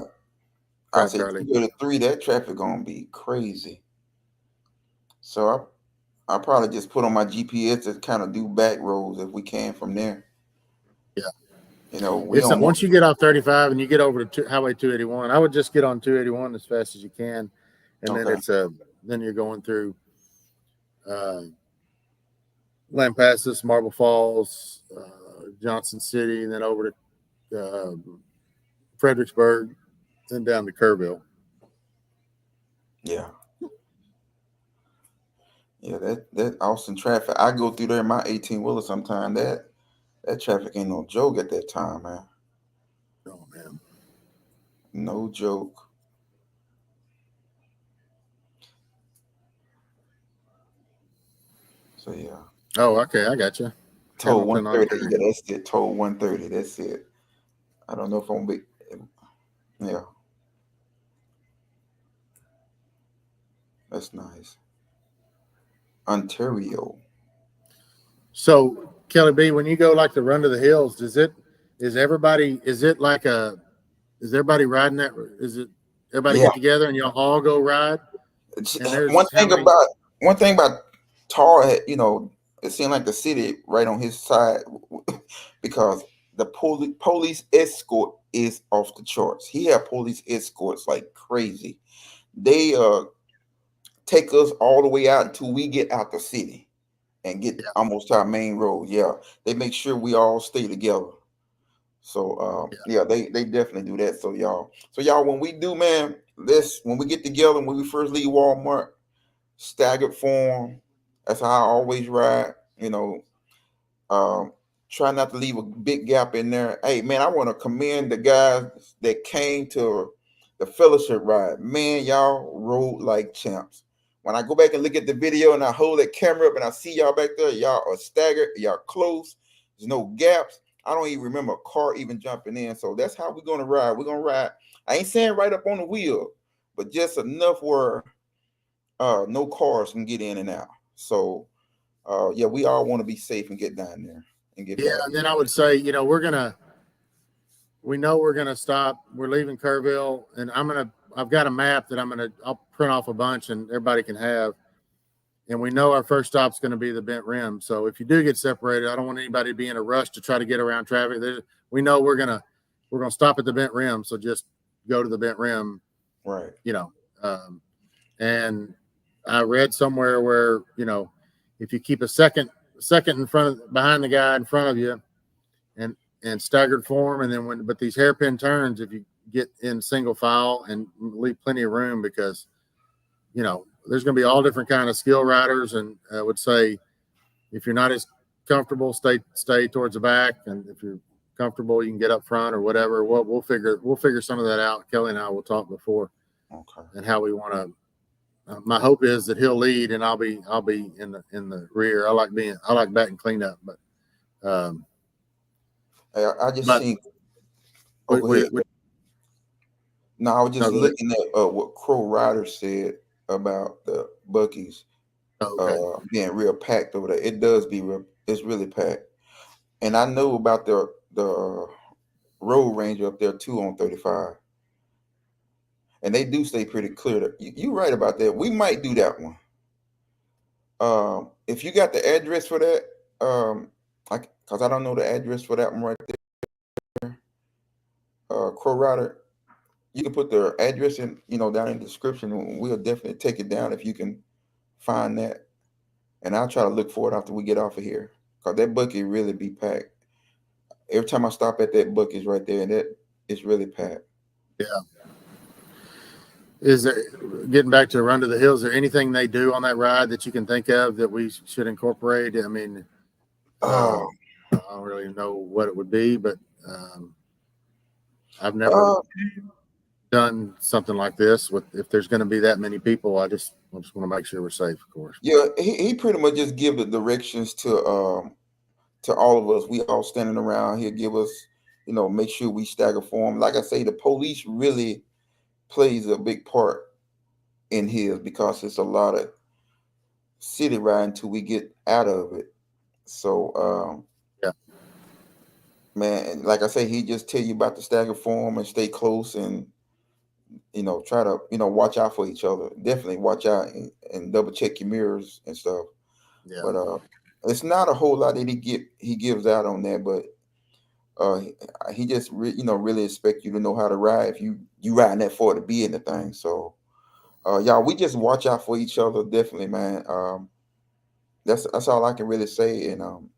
I say 2:33, that traffic gonna be crazy. So I probably just put on my GPS to kind of do back roads if we can from there. Yeah. Once you get off 35 and you get over to Highway 281, I would just get on 281 as fast as you can, and then you're going through Lampasas, Marble Falls, Johnson City, and then over to Fredericksburg, then down to Kerrville. Yeah. Yeah, that Austin traffic. I go through there in my 18-wheeler sometime. That traffic ain't no joke at that time, man. Oh man. No joke. So yeah. Oh, okay, I got you. Toll 130. Yeah, that's it. Toll 130. That's it. I don't know if I'm big. Yeah. That's nice. Ontario. So Kelly B, when you go like to Run to the Hills, is everybody riding that? Is it everybody get together and y'all all go ride? One thing about Tar, it seemed like the city right on his side because the police escort is off the charts. He had police escorts like crazy. They take us all the way out until we get out the city, and get almost to our main road. Yeah, they make sure we all stay together. So yeah, they definitely do that. So y'all, when we do, man, when we get together, when we first leave Walmart, staggered form. That's how I always ride. Um, try not to leave a big gap in there. Hey, man, I want to commend the guys that came to the fellowship ride. Man, y'all rode like champs. When I go back and look at the video and I hold that camera up and I see y'all back there, y'all are staggered, y'all close. There's no gaps. I don't even remember a car even jumping in. So that's how we're gonna ride. We're gonna ride. I ain't saying right up on the wheel, but just enough where no cars can get in and out. So yeah, we all want to be safe and get down there and get back. And then I would say, we know we're gonna stop. We're leaving Kerrville, and I've got a map that I'll print off a bunch and everybody can have. And we know our first stop's going to be the bent rim. So if you do get separated, I don't want anybody to be in a rush to try to get around traffic. We know we're gonna stop at the bent rim. So just go to the bent rim, right? And I read somewhere where if you keep a second in front behind the guy in front of you, and staggered form, and then but these hairpin turns, if you get in single file and leave plenty of room, because there's going to be all different kind of skill riders, and I would say if you're not as comfortable, stay towards the back, and if you're comfortable, you can get up front or whatever. We'll figure some of that out. Kelly and I will talk before, and how we want to. My hope is that he'll lead, and I'll be in the rear. I like batting cleanup, but I just think. Oh, go ahead. No, I was just looking at what Crow Rider said about the Buc-ee's being real packed over there. It does it's really packed. And I know about the Road Ranger up there too on 35. And they do stay pretty clear. You're right about that. We might do that one. If you got the address for that, because I don't know the address for that one right there. Crow Rider, you can put the address in, down in the description. We'll definitely take it down if you can find that. And I'll try to look for it after we get off of here, because that Buc-ee really be packed. Every time I stop at that Buc-ee's right there, and it's really packed. Yeah. Is there, getting back to Run to the Hills, is there anything they do on that ride that you can think of that we should incorporate? I mean, I don't really know what it would be, but I've never done something like this. If there's going to be that many people, I just want to make sure we're safe, of course. Yeah, he pretty much just give the directions to all of us. We all standing around. He'll give us, make sure we stagger form. Like I say, the police really plays a big part in his, because it's a lot of city riding till we get out of it. So yeah, man, like I say, he just tell you about the stagger form and stay close, and try to watch out for each other. Definitely watch out and double check your mirrors and stuff. Yeah. But it's not a whole lot that he gives out on that, but he just really expect you to know how to ride if you riding that far to be in the thing. So y'all, we just watch out for each other, definitely, man. That's all I can really say, and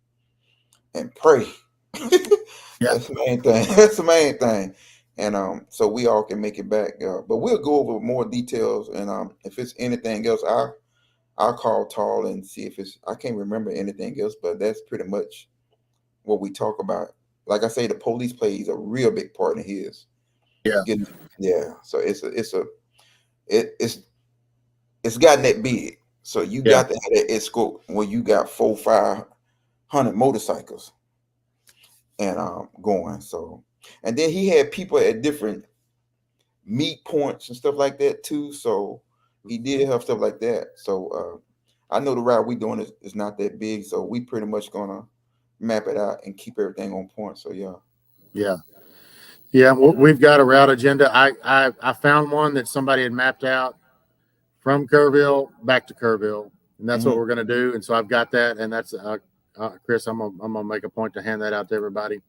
pray. Yeah. That's the main thing. That's the main thing. And so we all can make it back. But we'll go over more details, and if it's anything else, I'll call Tall and see if I can't remember anything else, but that's pretty much what we talk about. Like I say, the police plays a real big part in his. Yeah. Yeah. So it's gotten that big. So you got to have that escort when you got 400-500 motorcycles and going. So, and then he had people at different meet points and stuff like that too. So he did have stuff like that. So I know the route we doing is not that big, so we pretty much gonna map it out and keep everything on point. So yeah, we've got a route agenda. I found one that somebody had mapped out from Kerrville back to Kerrville, and that's what we're going to do. And so I've got that, and that's Chris. I'm gonna make a point to hand that out to everybody.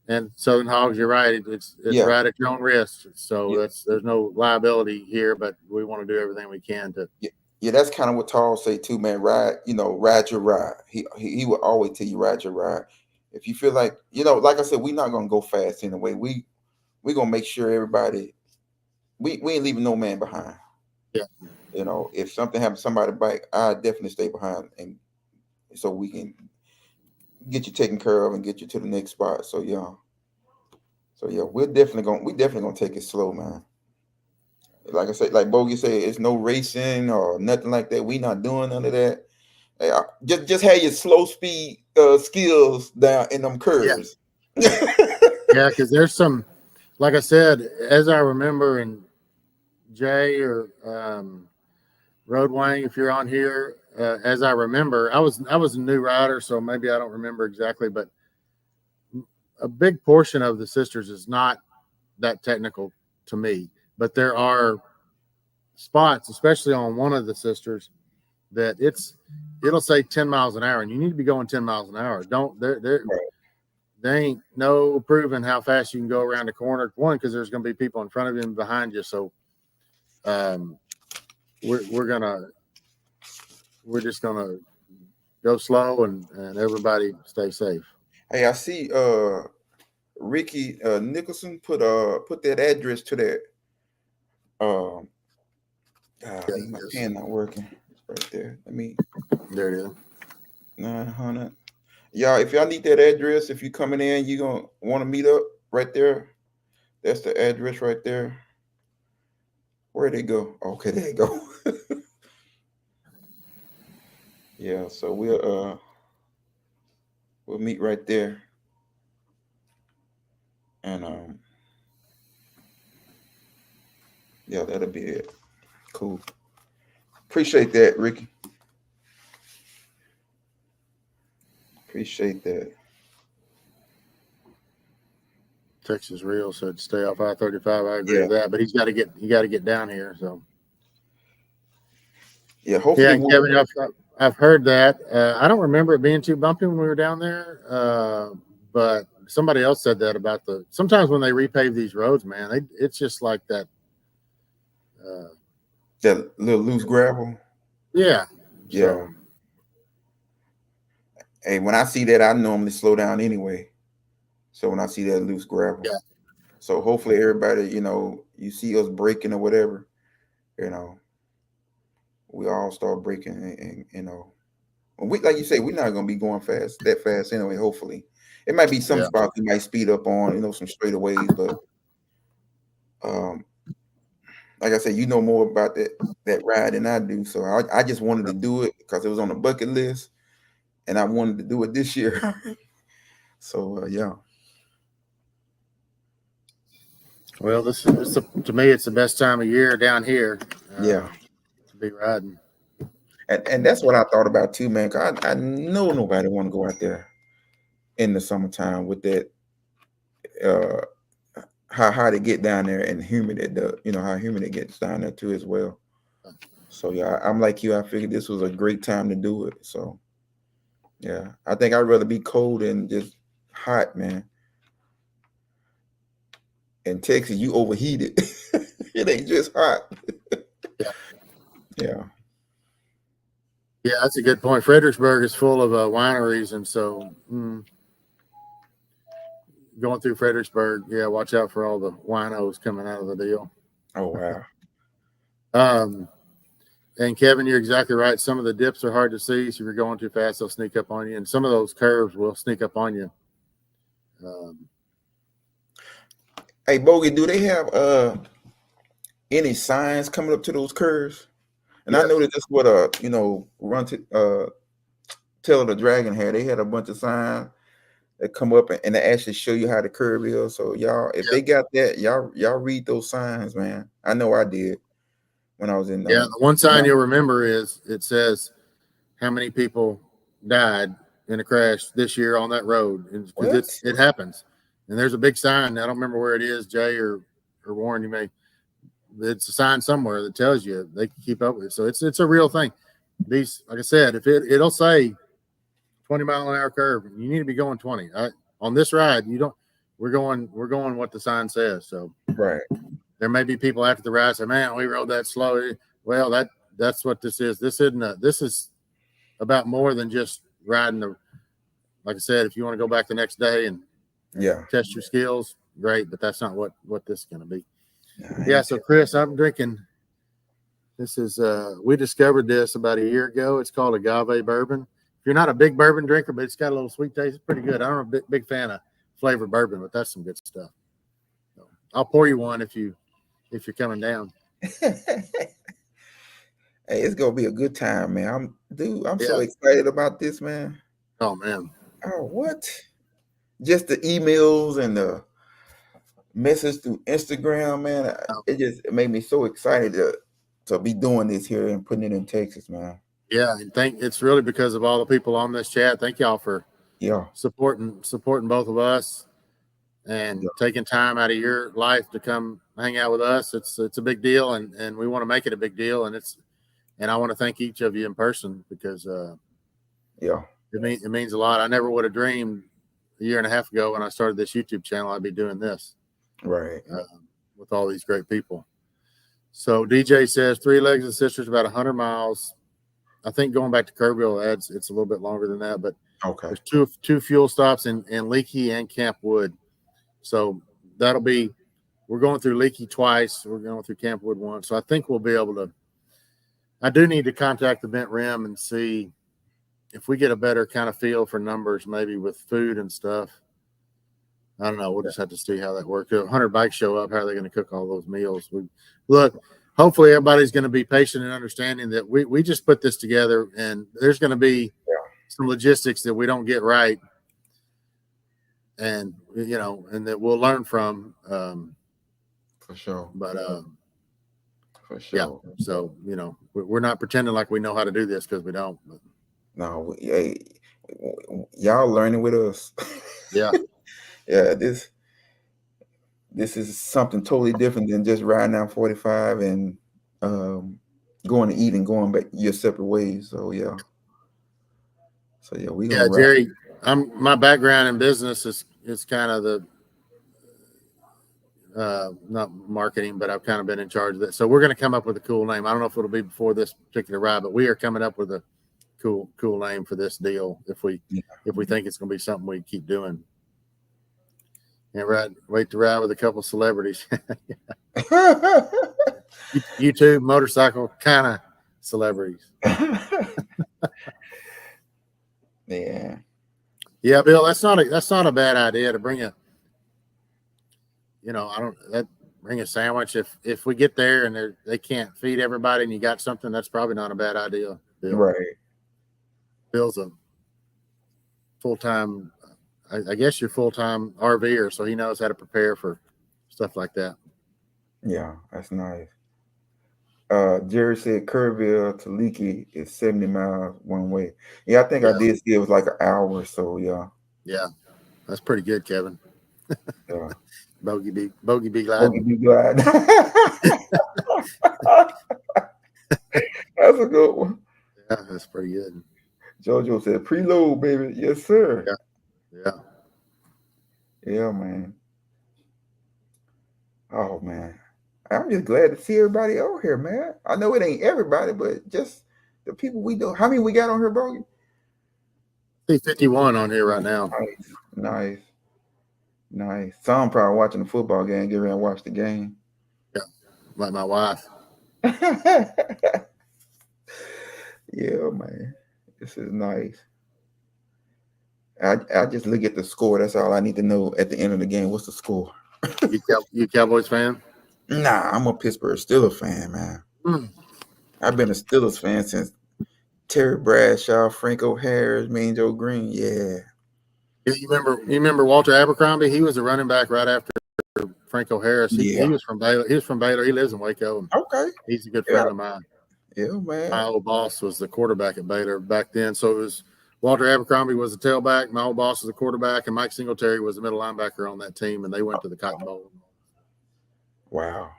And Southern Hogs, you're right. It's right at your own risk. So there's no liability here, but we want to do everything we can to Yeah, that's kind of what Tall say too, man. Ride your ride. He will always tell you ride your ride. If you feel like, like I said, we're not gonna go fast anyway. We gonna make sure everybody, we ain't leaving no man behind. Yeah. If something happens to somebody's bike, I definitely stay behind, and so we can get you taken care of and get you to the next spot. So yeah, we definitely gonna take it slow, man. Like I said, like Bogey said, it's no racing or nothing like that. We not doing none of that. Hey, just have your slow speed skills down in them Yeah. curves. Yeah, because there's some, like I said, as I remember, and Jay or Road Wang, if you're on here, as I remember, I was a new rider, so maybe I don't remember exactly, but a big portion of the sisters is not that technical to me. But there are spots, especially on one of the sisters, that it'll say 10 miles an hour, and you need to be going 10 miles an hour. They ain't no proving how fast you can go around the corner. One, because there's going to be people in front of you and behind you. So we're just gonna go slow and everybody stay safe. Hey, I see Ricky Nicholson put that address to that. My pen not working. It's right there. There it is. 900. Y'all, if y'all need that address, if you coming in, you gonna want to meet up right there. That's the address right there. Where'd they go? Okay, there you go. Yeah, so we'll meet right there. And yeah, that'll be it. Cool. Appreciate that, Ricky. Appreciate that. Texas Real said stay off I-35. I agree with that, but he got to get down here. So yeah, hopefully. Yeah, Kevin, I've heard that. I don't remember it being too bumpy when we were down there, but somebody else said that about sometimes when they repave these roads, man, it's just like that. That little loose gravel. Yeah. Yeah. So, hey, when I see that, I normally slow down anyway. So when I see that loose gravel, yeah. So hopefully everybody, you see us breaking or whatever, we all start breaking, and we, like you say, we're not gonna be going that fast anyway. Hopefully, it might be some spots we might speed up on, some straightaways, but like I said, you know more about that ride than I do, so I just wanted to do it because it was on the bucket list, and I wanted to do it this year. So yeah. Well, to me, it's the best time of year down here. Yeah. To be riding. And that's what I thought about too, man. Cause I know nobody want to go out there in the summertime with that how hot it get down there and humid how humid it gets down there too as well. So yeah, I'm like you. I figured this was a great time to do it. So yeah, I think I'd rather be cold than just hot, man. In Texas, you overheated. It ain't just hot. Yeah. Yeah, that's a good point. Fredericksburg is full of wineries, and so going through Fredericksburg, yeah, watch out for all the winos coming out of the deal. Oh wow. And Kevin, you're exactly right. Some of the dips are hard to see, so if you're going too fast, they'll sneak up on you, and some of those curves will sneak up on you. Hey, Bogey, do they have any signs coming up to those curves? And I know that that's what run to Tell the Dragon had. They had a bunch of signs that come up and they actually show you how the curve is. So y'all, if they got that, y'all read those signs, man. I know I did when I was in. The one sign you'll remember is it says how many people died in a crash this year on that road, because it happens. And there's a big sign. I don't remember where it is, Jay or Warren. You may. It's a sign somewhere that tells you they can keep up with it. So it's a real thing. These, like I said, if it'll say 20-mile-an-hour curve, you need to be going 20. On this ride, you don't. We're going what the sign says. So right. There may be people after the ride say, "Man, we rode that slow." Well, that that's what this is. This is about more than just riding the. Like I said, if you want to go back the next day and test your skills, great. But that's not what this is going to be. Yeah. So Chris, I'm drinking. This is we discovered this about a year ago. It's called agave bourbon. If you're not a big bourbon drinker, but it's got a little sweet taste, it's pretty good. I'm a big fan of flavored bourbon, but that's some good stuff. So I'll pour you one if you're coming down. Hey, it's gonna be a good time, man. I'm so excited about this, man. Oh man. Oh, what? Just the emails and the message through Instagram, man. It made me so excited to be doing this here and putting it in Texas, man. Yeah, and it's really because of all the people on this chat. Thank y'all for supporting both of us and taking time out of your life to come hang out with us. It's a big deal, and we want to make it a big deal, and I want to thank each of you in person because it means a lot. I never would have dreamed a year and a half ago when I started this YouTube channel I'd be doing this right with all these great people. So DJ says 3 Legs and Sisters about 100 miles. I think going back to Kerrville it's a little bit longer than that, but there's two fuel stops in Leakey and Camp Wood. So we're going through Leakey twice. We're going through Camp Wood once. So I think we'll be able to. I do need to contact the Bent Rim and see if we get a better kind of feel for numbers, maybe with food and stuff. I don't know. We'll just have to see how that works. If 100 bikes show up, how are they going to cook all those meals? Hopefully everybody's going to be patient and understanding that we just put this together, and there's going to be some logistics that we don't get right, and and that we'll learn from. For sure. But for sure. Yeah. So we're not pretending like we know how to do this because we don't. But. No, y'all learning with us. Yeah. Yeah. This is something totally different than just riding down 45 and going to eat and going back your separate ways. So yeah. We gonna Jerry. My background in business is kind of the not marketing, but I've kind of been in charge of that. So we're going to come up with a cool name. I don't know if it'll be before this particular ride, but we are coming up with a cool name for this deal if we think it's going to be something we keep doing. And wait to ride with a couple celebrities. YouTube motorcycle kind of celebrities. Yeah, Bill, that's not a bad idea to bring bring a sandwich if we get there and they can't feed everybody and you got something. That's probably not a bad idea, Bill. Right. Bill's a full-time. I guess you're full-time RVer, so he knows how to prepare for stuff like that. Yeah, that's nice. Jerry said Kerrville to Leakey is 70 miles one way. Yeah, I think I did see it was like an hour or so. Yeah, that's pretty good, Kevin. Yeah. Bogey be glad. Bogey be glad. That's a good one. Yeah, that's pretty good. Jojo said preload, baby. Yes, sir. Yeah, man. Oh man, I'm just glad to see everybody over here, man. I know it ain't everybody, but just the people we know. How many we got on here, Bogey? I see 51 on here right now. Nice. Some probably watching the football game. Get around and watch the game. Yeah, like my wife. Yeah, man. This is nice. I just look at the score. That's all I need to know at the end of the game. What's the score? You Cowboys fan? Nah, I'm a Pittsburgh Steelers fan, man. I've been a Steelers fan since Terry Bradshaw, Franco Harris, Mean Joe Green. Yeah. You remember Walter Abercrombie? He was a running back right after Franco Harris. He was from Baylor. He lives in Waco. Okay. He's a good friend of mine. Yeah, man. My old boss was the quarterback at Baylor back then. So it was Walter Abercrombie was the tailback. My old boss was the quarterback, and Mike Singletary was the middle linebacker on that team, and they went to the Cotton Bowl. Wow.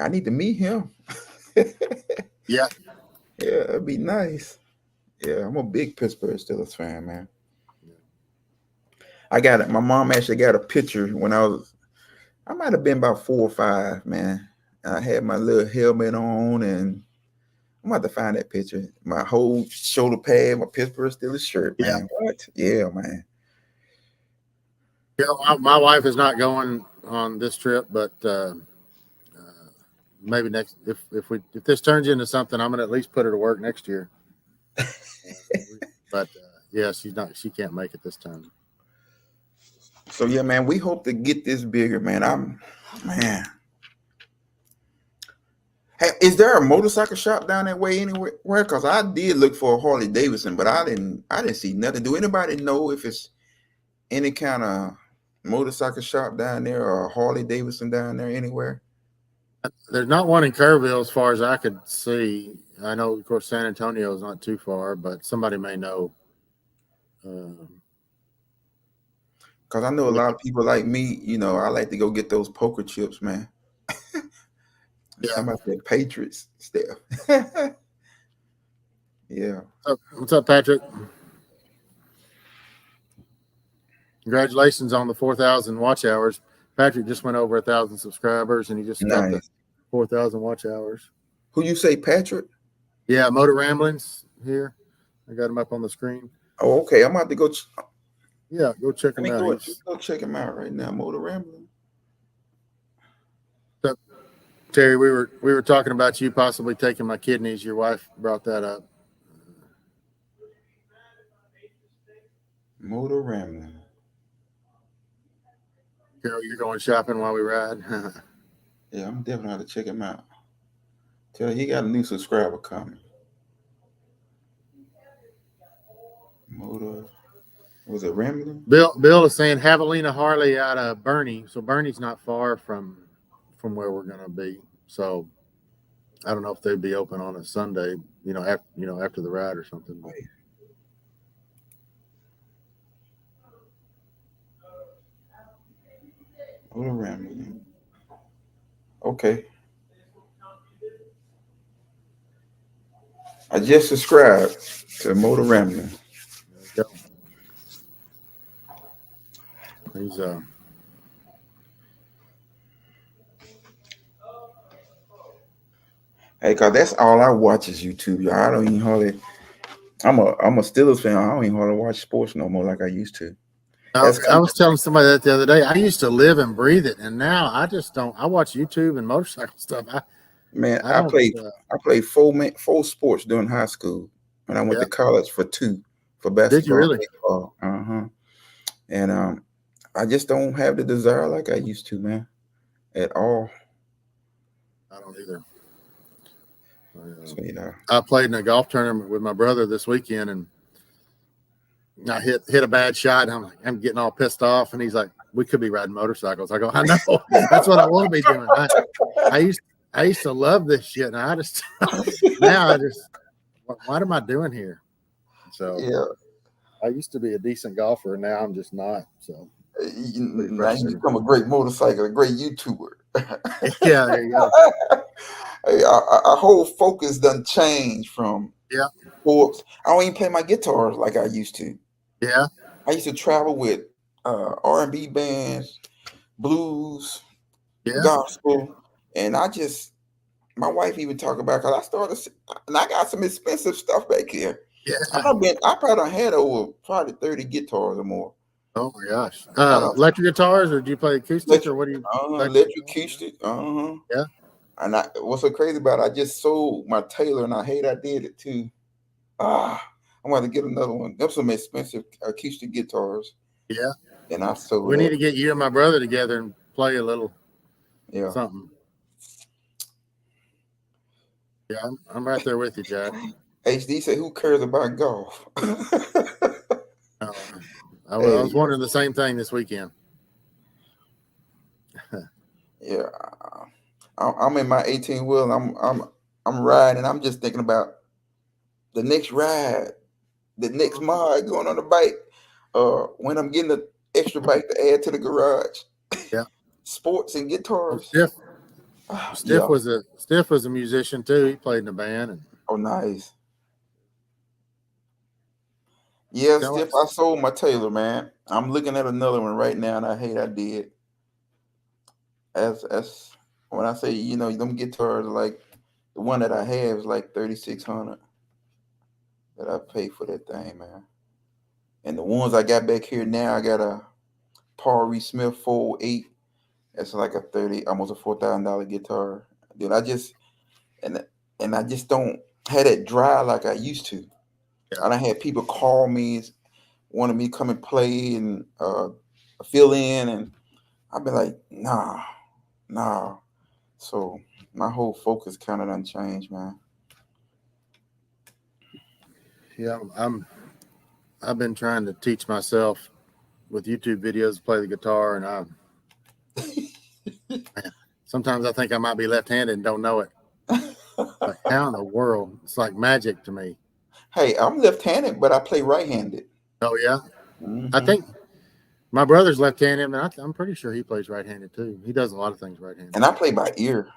I need to meet him. Yeah. Yeah, it'd be nice. Yeah, I'm a big Pittsburgh Steelers fan, man. My mom actually got a picture when I might have been about 4 or 5, man. I had my little helmet on and I'm about to find that picture. My whole shoulder pad, my Pittsburgh Steelers shirt, Yeah. man. What? Yeah, man. Yeah, my wife is not going on this trip, but maybe next. If this turns into something, I'm gonna at least put her to work next year. But yeah, she's not. She can't make it this time. So yeah, man, we hope to get this bigger, man. Man. Hey, is there a motorcycle shop down that way anywhere? Because I did look for a Harley Davidson, but I didn't see nothing. Do anybody know if it's any kind of motorcycle shop down there or a Harley Davidson down there anywhere? There's not one in Kerrville as far as I could see. I know, of course, San Antonio is not too far, but somebody may know. Because I know a lot of people like me, I like to go get those poker chips, man. Yeah. Somebody said Patriots stuff. Yeah. What's up, Patrick? Congratulations on the 4,000 watch hours. Patrick just went over 1,000 subscribers, and he just got the 4,000 watch hours. Who you say, Patrick? Yeah, Motor Ramblings here. I got him up on the screen. Oh, okay. I'm about to go. Yeah, go check him out. Go check him out right now. Motor Rambling. So, Terry, we were talking about you possibly taking my kidneys. Your wife brought that up. Motor Rambling. Carol, you're going shopping while we ride. Yeah, I'm definitely going to check him out. Tell he got a new subscriber coming. Motor. Was it Rambling? Bill is saying Javelina Harley out of Bernie. So Bernie's not far from where we're going to be. So I don't know if they'd be open on a Sunday, after the ride or something. Motor Rambling. Okay. I just subscribed to Motor Rambling. There you go. He's Hey, cause that's all I watch is YouTube, y'all. I don't even hardly. I'm a Steelers fan. I don't even hardly watch sports no more like I used to. I was telling somebody that the other day. I used to live and breathe it, and now I just don't. I watch YouTube and motorcycle stuff. I played four sports during high school, and I went to college for 2 for basketball. Did you really? Baseball. And I just don't have the desire like I used to, man, at all. I don't either. So, yeah. I played in a golf tournament with my brother this weekend, and I hit a bad shot, and I'm getting all pissed off, and he's like, "We could be riding motorcycles." I go, "I know, that's what I want to be doing." I used to love this shit, and I just what am I doing here? So yeah, I used to be a decent golfer, and now I'm just not. So now you become a great motorcycle, a great YouTuber. Yeah, there you go. Hey, our whole focus done changed from sports. I don't even play my guitar like I used to. Yeah, I used to travel with R&B bands, blues, gospel, and my wife even talked about, because I started, and I got some expensive stuff back here. Yeah, I probably had over 30 guitars or more. Oh my gosh! Electric guitars, or do you play acoustic, or what do you? Electric acoustic. Yeah. And what's so crazy about it, I just sold my Taylor, and I hate I did it too. I'm going to get another one. There's some expensive acoustic guitars. Yeah. And I sold. We need to get you and my brother together and play a little. Yeah. Something. Yeah, I'm right there with you, Jack. HD said, "Who cares about golf?" I was wondering the same thing this weekend. Yeah, I'm in my 18-wheel, and I'm riding. I'm just thinking about the next ride, the next mod going on the bike. When I'm getting the extra bike to add to the garage. Yeah, sports and guitars. Stiff was a musician too. He played in a band. And oh, nice. Yeah, Stiff. I sold my Taylor, man. I'm looking at another one right now, and I hate I did. As when I say, them guitars are like The one that I have is like 3,600 that I pay for that thing, man. And the ones I got back here now, I got a Paul Reed Smith 408. That's like a 30, almost a $4,000 guitar. Dude, and I just don't have that drive like I used to. Yeah. I done had people call me, wanted me to come and play and fill in, and I've been like, nah. So my whole focus kind of done changed, man. Yeah, I've been trying to teach myself with YouTube videos to play the guitar, and sometimes I think I might be left-handed and don't know it. Like, how in the world? It's like magic to me. Hey, I'm left-handed, but I play right-handed. Oh yeah, Mm-hmm. I think my brother's left-handed, and I'm pretty sure he plays right-handed too. He does a lot of things right-handed. And I play by ear.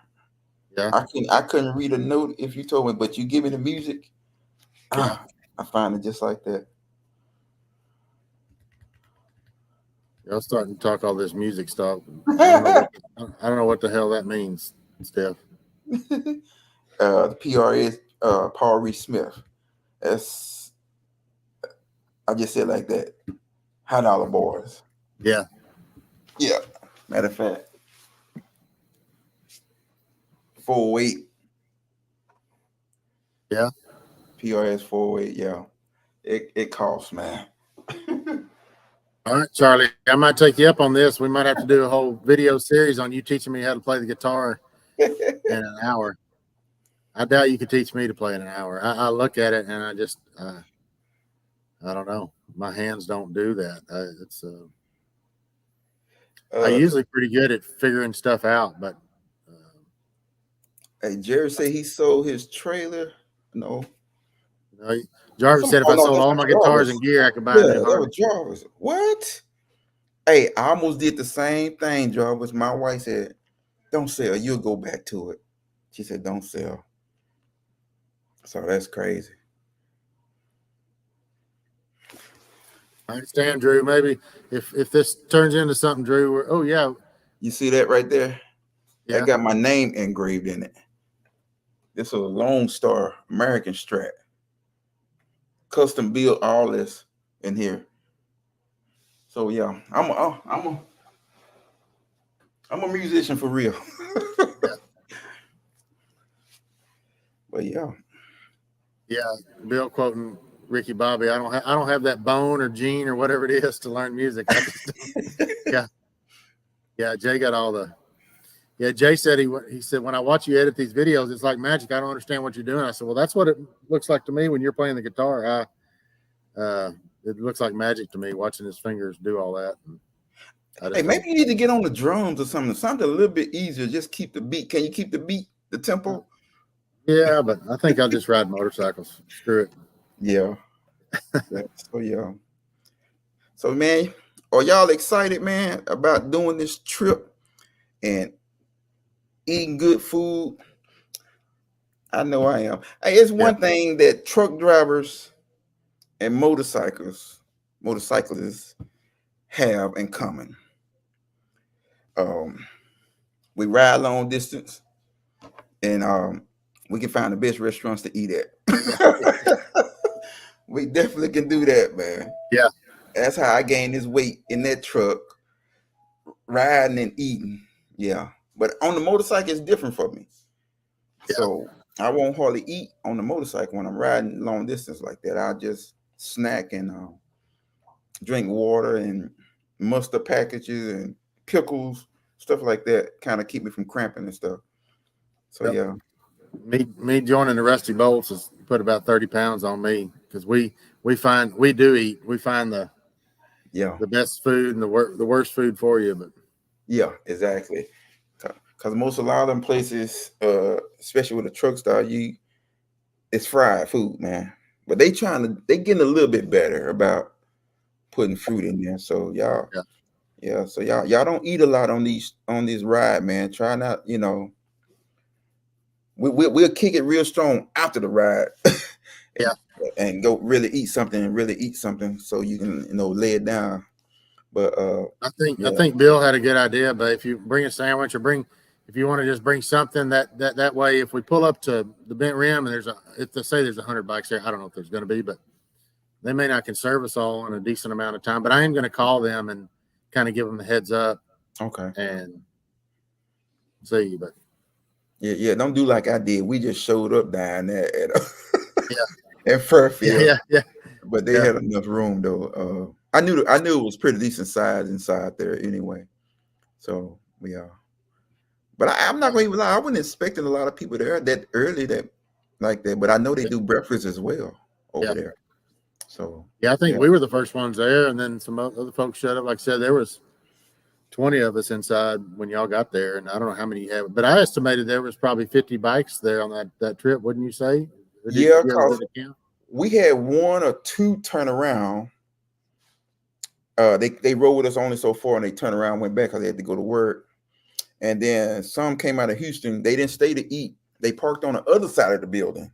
Yeah, I couldn't read a note if you told me, but you give me the music, yeah. I find it just like that. Y'all starting to talk all this music stuff. I don't know what the hell that means, Steph. The PR is Paul Reed Smith. I just said like that. $100 boys. Yeah. Yeah. Matter of fact. 408. Yeah. PRS 408. Yeah. It costs, man. All right, Charlie, I might take you up on this. We might have to do a whole video series on you teaching me how to play the guitar in an hour. I doubt you could teach me to play in an hour. I look at it and I just, I don't know. My hands don't do that. I'm usually pretty good at figuring stuff out, but. Hey, Jerry said he sold his trailer. No. Jarvis said if I sold all my guitars and gear, I could buy a new that was Jarvis. What? Hey, I almost did the same thing, Jarvis. My wife said, don't sell. You'll go back to it. She said, don't sell. So that's crazy. I understand, Drew. Maybe if this turns into something, Drew, oh, yeah. You see that right there? Yeah. That got my name engraved in it. This is a Lone Star American Strat. Custom built all this in here. So yeah, I'm a musician for real. But yeah. Yeah, Bill quoting Ricky Bobby. I don't have that bone or gene or whatever it is to learn music. Yeah. Jay got all the. Yeah, Jay said he said when I watch you edit these videos, it's like magic. I don't understand what you're doing. I said, well, that's what it looks like to me when you're playing the guitar. It looks like magic to me watching his fingers do all that. Hey, maybe you need to get on the drums or something a little bit easier. Just keep the beat. Can you keep the beat, the tempo? Yeah, but I think I'll just ride motorcycles. Screw it. Yeah. So yeah. So man, are y'all excited, man, about doing this trip and eating good food? I know I am. Hey, it's one thing that truck drivers and motorcyclists have in common. We ride long distance, and we can find the best restaurants to eat at. We definitely can do that, man. Yeah. That's how I gained this weight in that truck, riding and eating. Yeah. But on the motorcycle, it's different for me. Yeah. So I won't hardly eat on the motorcycle when I'm riding long distance like that. I'll just snack and drink water and mustard packages and pickles, stuff like that, kind of keep me from cramping and stuff. So yeah. Me joining the Rusty Bolts has put about 30 pounds on me because we find the best food and the worst food for you. But yeah, exactly. Because a lot of them places, especially with a truck style, it's fried food, man. But they getting a little bit better about putting fruit in there. So y'all, so y'all don't eat a lot on this ride, man. Try not, we'll kick it real strong after the ride. And go really eat something so you can lay it down. But I think Bill had a good idea. But if you bring a sandwich or if if you want to just bring something that way, if we pull up to the bent rim and if they say there's 100 bikes there, I don't know if there's going to be, but they may not can serve us all in a decent amount of time. But I am going to call them and kind of give them a heads up. Okay. And see, but yeah, don't do like I did. We just showed up down there at Fairfield. Yeah. But they had enough room though. I knew it was pretty decent size inside there anyway. So yeah. But I'm not going to even lie. I wasn't expecting a lot of people there that early like that. But I know they do breakfast as well over there. So I think we were the first ones there, and then some other folks showed up. Like I said, there was 20 of us inside when y'all got there, and I don't know how many you have, but I estimated there was probably 50 bikes there on that trip, wouldn't you say? Yeah, because we had one or two turn around. They rode with us only so far, and they turned around, went back because they had to go to work. And then some came out of Houston. They didn't stay to eat. They parked on the other side of the building.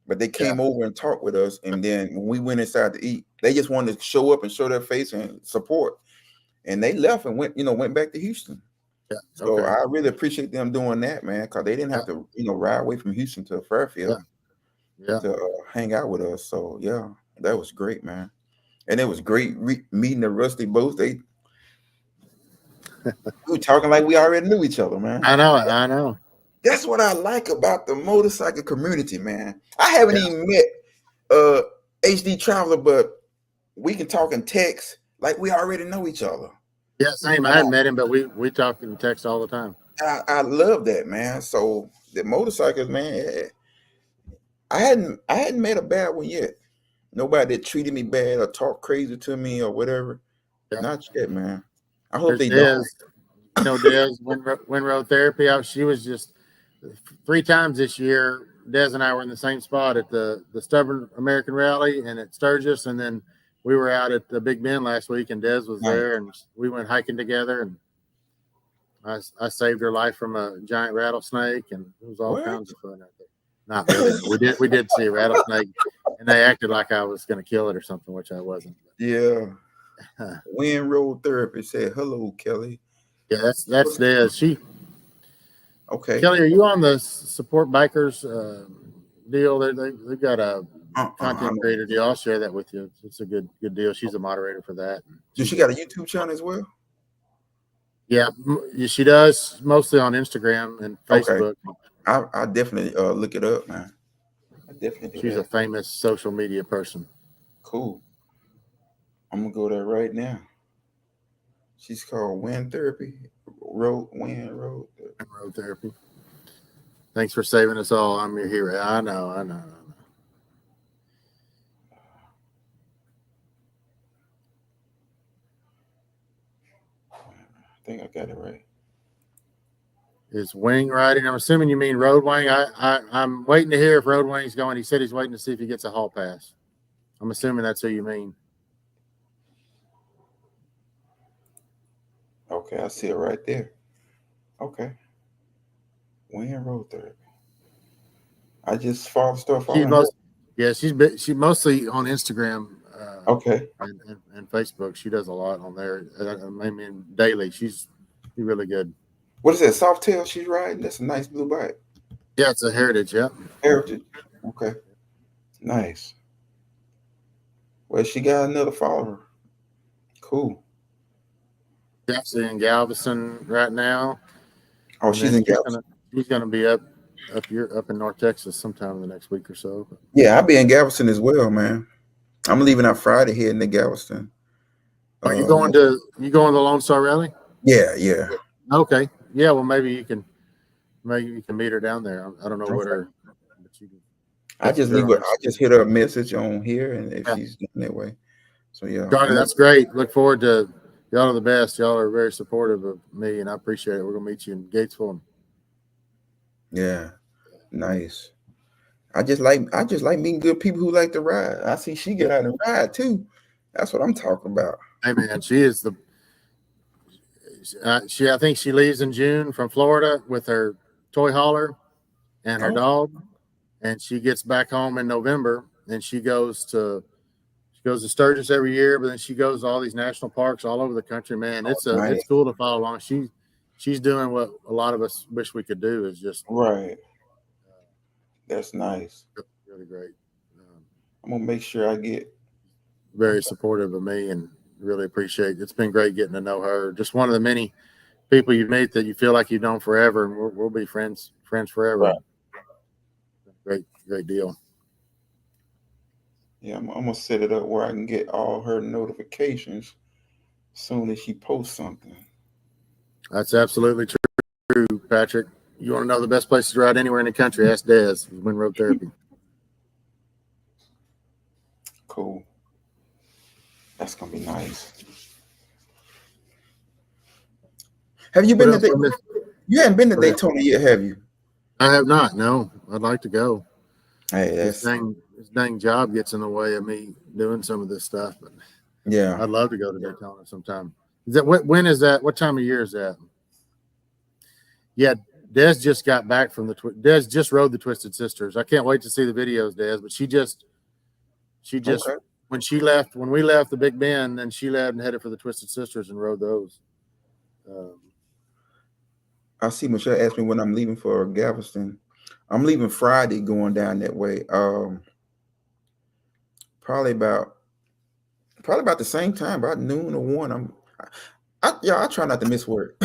But they came over and talked with us. And then when we went inside to eat, they just wanted to show up and show their face and support. And they left and went back to Houston. Yeah. So I really appreciate them doing that, man, because they didn't have to, ride away from Houston to Fairfield to hang out with us. So yeah, that was great, man. And it was great meeting the Rusty Boats. We were talking like we already knew each other, man. I know. That's what I like about the motorcycle community, man. I haven't even met HD Traveler, but we can talk and text like we already know each other. Yeah, same. I hadn't met him, but we talk and text all the time. I love that, man. So the motorcycles, man, I hadn't met a bad one yet. Nobody that treated me bad or talked crazy to me or whatever. Yeah. Not yet, man. I hope they don't. Des, Windroad Therapy. She was just 3 times this year. Des and I were in the same spot at the Stubborn American Rally and at Sturgis, and then we were out at the Big Bend last week, and Des was there, and we went hiking together, and I saved her life from a giant rattlesnake, and it was all kinds of fun out there. Not really. We did see a rattlesnake, and they acted like I was going to kill it or something, which I wasn't. Yeah. Windroad Therapy said, "Hello, Kelly." Yeah, that's Des. Okay. Kelly, are you on the support bikers deal? They've got a content creator deal. I'll share that with you. It's a good deal. She's a moderator for that. Does she got a YouTube channel as well? Yeah, she does, mostly on Instagram and Facebook. Okay. I definitely look it up, man. She's a famous social media person. Cool. I'm gonna go there right now. She's called Wind Therapy. Road Therapy. Thanks for saving us all. I'm your hero. I know. I think I got it right. Is wing riding? I'm assuming you mean road wing. I'm waiting to hear if road wing's going. He said he's waiting to see if he gets a hall pass. I'm assuming that's who you mean. Okay, I see it right there. Okay. Windroad Therapy. I just follow stuff on. She's mostly on Instagram. Okay. And Facebook. She does a lot on there. I mean, daily. She's really good. What is that? Softail she's riding? That's a nice blue bike. Yeah, it's a Heritage. Yeah. Heritage. Okay. Nice. Well, she got another follower. Cool. She's in Galveston right now. Oh, she's in Galveston. She's gonna be up in North Texas sometime in the next week or so. Yeah, I'll be in Galveston as well, man. I'm leaving out Friday heading to Galveston. Are you going to the Lone Star Rally? Yeah. Okay. Yeah. Well, maybe you can meet her down there. I don't know what her. I just hit her a message on here, and if she's doing that way. So yeah. Johnny, that's great. Look forward to y'all are the best. Y'all are very supportive of me, and I appreciate it. We're gonna meet you in Gatesville. Yeah, nice. I just like meeting good people who like to ride. I see she get out and ride too. That's what I'm talking about. Hey man, she is I think she leaves in June from Florida with her toy hauler and her dog, and she gets back home in November. And she goes to Sturgis every year, but then she goes to all these national parks all over the country. Man, it's cool to follow along. she's doing what a lot of us wish we could do. Is just Right. That's nice. really great. Um, I'm gonna make sure I get. Very supportive of me, and really appreciate. It's been great getting to know her. Just one of the many people you meet that you feel like you've known forever, and we'll be friends forever. Right. Great deal. Yeah, I'm gonna set it up where I can get all her notifications as soon as she posts something. That's absolutely true, Patrick. You want to know the best place to ride anywhere in the country? Ask Des. Wind Road Therapy. Cool. That's gonna be nice. Have you been to Daytona? You haven't been to Daytona yet, have you? I have not. No, I'd like to go. Hey, This dang job gets in the way of me doing some of this stuff, but yeah. I'd love to go to Daytona sometime. Is that when is that? What time of year is that? Yeah, Des just got back from Des just rode the Twisted Sisters. I can't wait to see the videos, Des. But she just Okay. when we left the Big Bend, then she left and headed for the Twisted Sisters and rode those. I see Michelle asked me when I'm leaving for Galveston. I'm leaving Friday, going down that way. Probably about the same time, about noon or 1. I try not to miss work.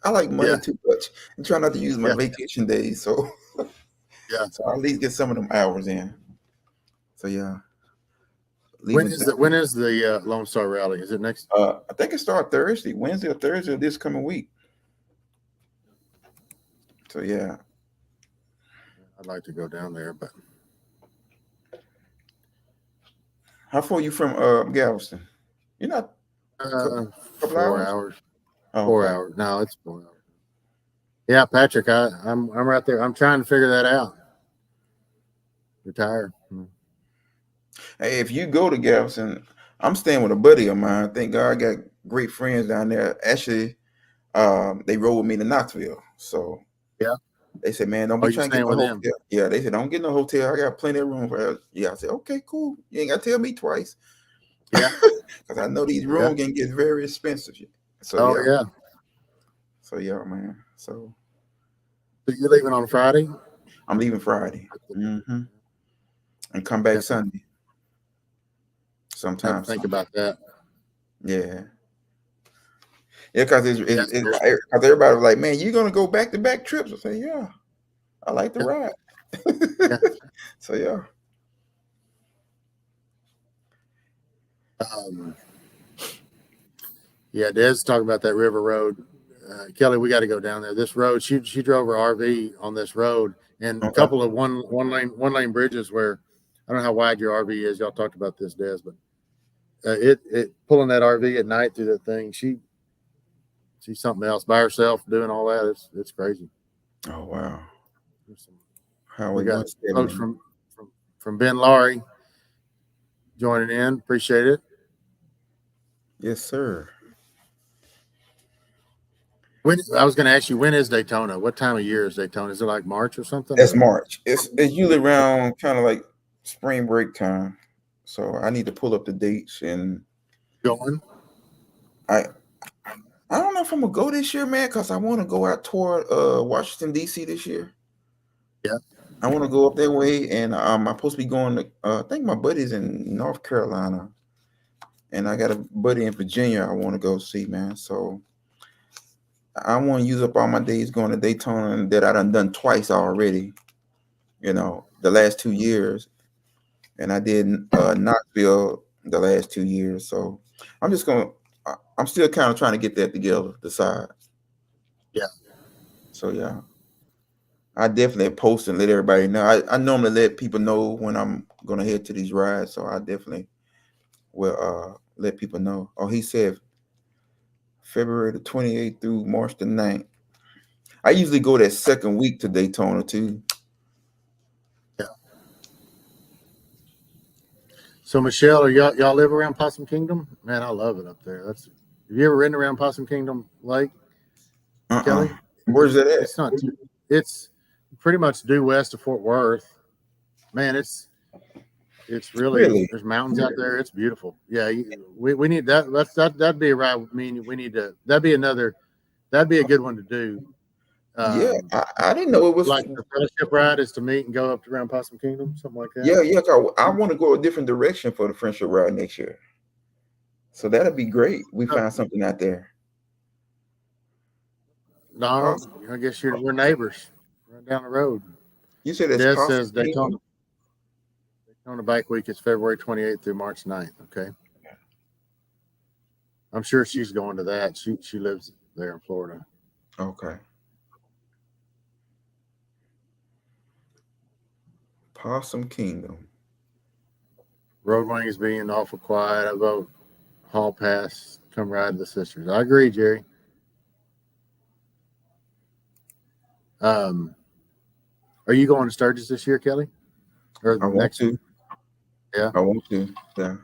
I like money too much and try not to use my vacation days. So so I'll at least get some of them hours in. So yeah. When is the Lone Star Rally? Is it next? I think it starts Thursday, Wednesday or Thursday of this coming week. So yeah. I'd like to go down there, but how far are you from Galveston? You're not 4 hours. Oh, 4 okay. hours. No, it's 4 hours. Yeah, Patrick, I'm right there. I'm trying to figure that out. Retire. Hey, if you go to Galveston, I'm staying with a buddy of mine. Thank God I got great friends down there. Actually, they rode with me to Knoxville. So yeah. They said, man, don't be trying to get no hotel. Them? Yeah, they said, don't get no hotel. I got plenty of room for that. Yeah, I said, okay, cool. You ain't got to tell me twice. Yeah. Because I know these rooms can get very expensive. So, yeah. So, yeah, man. So you're leaving on Friday? I'm leaving Friday. Mm-hmm. And come back Sunday. Sometimes. Think about that. Yeah. Yeah, because everybody was like, man, you're going to go back-to-back trips. I say, yeah, I like to ride. So, yeah. Des talking about that river road. Kelly, we got to go down there. This road, she drove her RV on this road, and a couple of one lane bridges where I don't know how wide your RV is. Y'all talked about this, Des, but it pulling that RV at night through that thing, she's something else by herself doing all that. It's crazy. Oh wow! We got folks from Ben Laurie joining in. Appreciate it. Yes, sir. I was going to ask you, when is Daytona? What time of year is Daytona? Is it like March or something? That's March. It's usually around kind of like spring break time. So I need to pull up the dates and going. I don't know if I'm gonna go this year, man, because I want to go out toward Washington D.C. this year. Yeah, I want to go up that way, and I'm supposed to be going to. I think my buddy's in North Carolina, and I got a buddy in Virginia. I want to go see, man. So I want to use up all my days going to Daytona that I done twice already. You know, the last 2 years, and I did Knoxville the last 2 years. So I'm still kind of trying to get that together, decide. Yeah. So yeah, I definitely post and let everybody know. I normally let people know when I'm gonna head to these rides, so I definitely will let people know. Oh, he said February the 28th through March the 9th. I usually go that second week to Daytona too. Yeah. So Michelle, y'all live around Possum Kingdom? Man, I love it up there. Have you ever ridden around Possum Kingdom Lake? Kelly? Where's that at? It's pretty much due west of Fort Worth. Man, it's really there's mountains out there. It's beautiful. Yeah, we need that. That'd be a ride. That'd be another that'd be a good one to do. Yeah, I didn't know it was Like the fellowship ride is to meet and go up to around Possum Kingdom, something like that. Yeah. I want to go a different direction for the friendship ride next year. So that'd be great. We found something out there. Donald, I guess we're neighbors right down the road. You said it's Des Possum says Daytona Bike Week is February 28th through March 9th. Okay. I'm sure she's going to that. She lives there in Florida. Okay. Possum Kingdom. Road Wing is being awful quiet. I vote Hall Pass. Come ride the sisters. I agree, Jerry. Are you going to Sturgis this year, Kelly? Or I want to. Yeah. I want to. Yeah.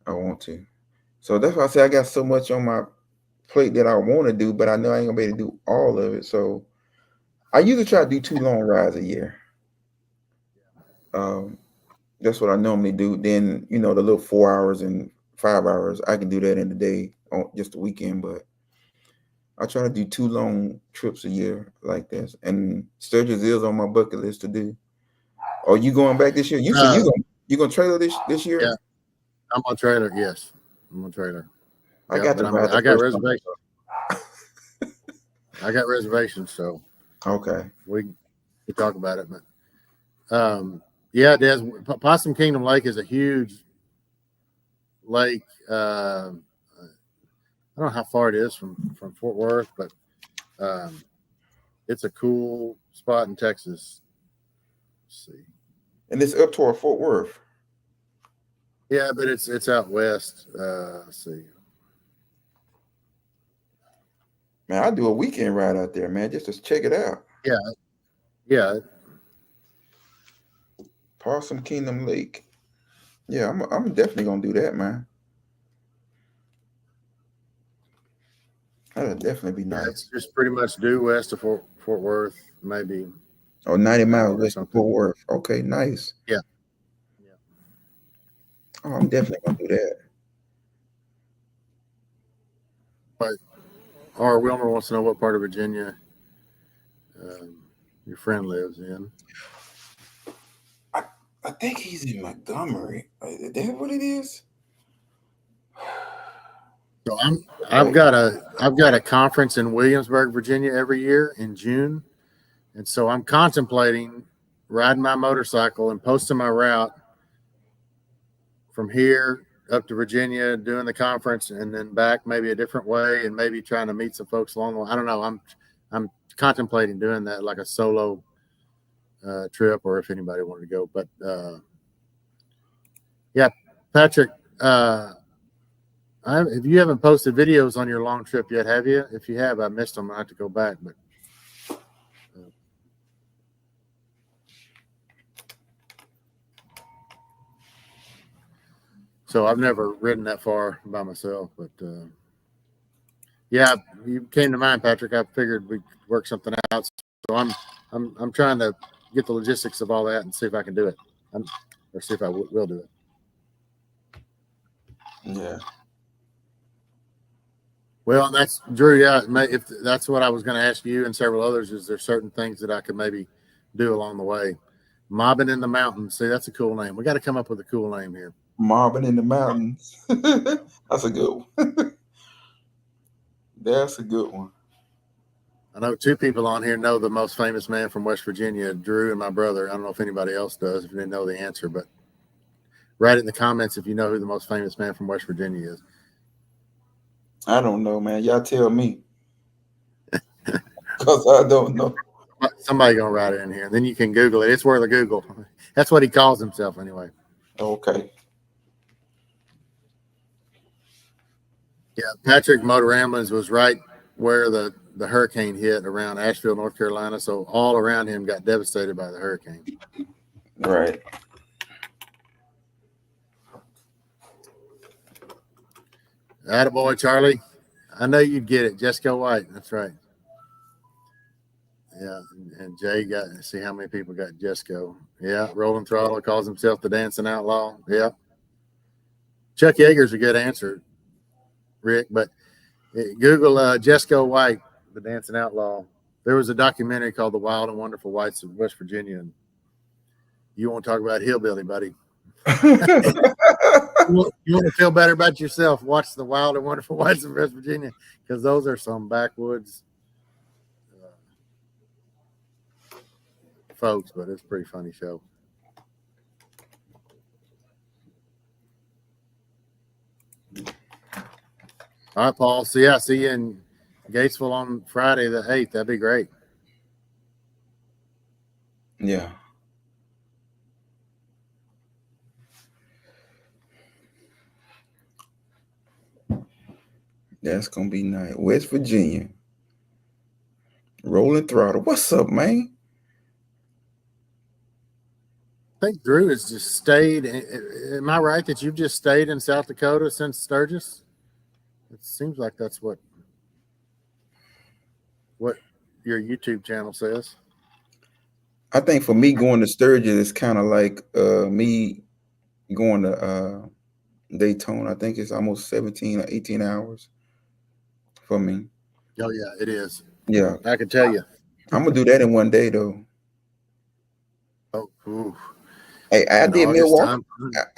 I want to. So that's why I say I got so much on my plate that I want to do, but I know I ain't gonna be able to do all of it. So I usually try to do 2 long rides a year. That's what I normally do. Then, the little 4 hours and 5 hours, I can do that in the day on just the weekend, but I try to do 2 long trips a year like this. And Sturgis is on my bucket list to do. Are you going back this year? You said you gonna trailer this year? Yeah, I'm on trailer. Yes, I'm on trailer. I got reservations. I got reservations, so okay. We can talk about it. But yeah, Des, Possum Kingdom Lake is a huge lake. I don't know how far it is from Fort Worth, but it's a cool spot in Texas. Let's see. And it's up toward Fort Worth. Yeah, but it's out west. Let's see. Man, I do a weekend ride out there, man, just to check it out. Yeah. Possum Kingdom Lake. Yeah, I'm definitely gonna do that, man. That'll definitely be nice. Yeah, it's just pretty much due west of Fort Worth, maybe. 90 miles west of Fort Worth. Okay, nice. Yeah. Oh, I'm definitely gonna do that. But or Wilmer wants to know what part of Virginia your friend lives in. I think he's in Montgomery. Is that what it is? So I've got a conference in Williamsburg, Virginia every year in June. And so I'm contemplating riding my motorcycle and posting my route from here up to Virginia, doing the conference, and then back maybe a different way, and maybe trying to meet some folks along the way. I don't know. I'm contemplating doing that like a solo trip, or if anybody wanted to go. But yeah, Patrick, if you haven't posted videos on your long trip yet, have you? If you have, I missed them. I have to go back, but. So I've never ridden that far by myself, but yeah, you came to mind, Patrick. I figured we'd work something out. So I'm trying to get the logistics of all that and see if I can do it, or see if I will do it. Yeah. Well, that's Drew. Yeah, if that's what I was going to ask you and several others, is there certain things that I could maybe do along the way? Mobbing in the Mountains. See, that's a cool name. We got to come up with a cool name here. Mobbing in the Mountains. That's a good one. That's a good one. I know 2 people on here know the most famous man from West Virginia, Drew and my brother. I don't know if anybody else does, if you didn't know the answer, but write it in the comments if you know who the most famous man from West Virginia is. I don't know, man. Y'all tell me. Because I don't know. Somebody gonna write it in here. Then you can Google it. It's worth a Google. That's what he calls himself anyway. Okay. Yeah, Patrick Motor Ramblings was right where the hurricane hit around Asheville, North Carolina. So all around him got devastated by the hurricane. Right. Attaboy, Charlie. I know you'd get it. Jessica White. That's right. Yeah, and Jay see how many people got Jesco. Yeah, Rolling Throttle calls himself the Dancing Outlaw. Yeah. Chuck Yeager's a good answer, Rick, but Google Jesco White, the dancing outlaw. There was a documentary called "The Wild and Wonderful Whites of West Virginia," and you want to talk about hillbilly, buddy? You want to feel better about yourself? Watch "The Wild and Wonderful Whites of West Virginia" because those are some backwoods folks, but it's a pretty funny show. All right, Paul. So yeah, see you in Gatesville on Friday the 8th. That'd be great. Yeah. That's gonna be nice. West Virginia. Rolling Throttle. What's up, man? I think Drew has just stayed. Am I right that you've just stayed in South Dakota since Sturgis? It seems like that's what your YouTube channel says. I think for me going to Sturgis is kind of like me going to Daytona. I think it's almost 17 or 18 hours for me. Oh yeah, it is. Yeah. I can tell you. I'm gonna do that in one day though. Oh, ooh. Hey, I did Milwaukee.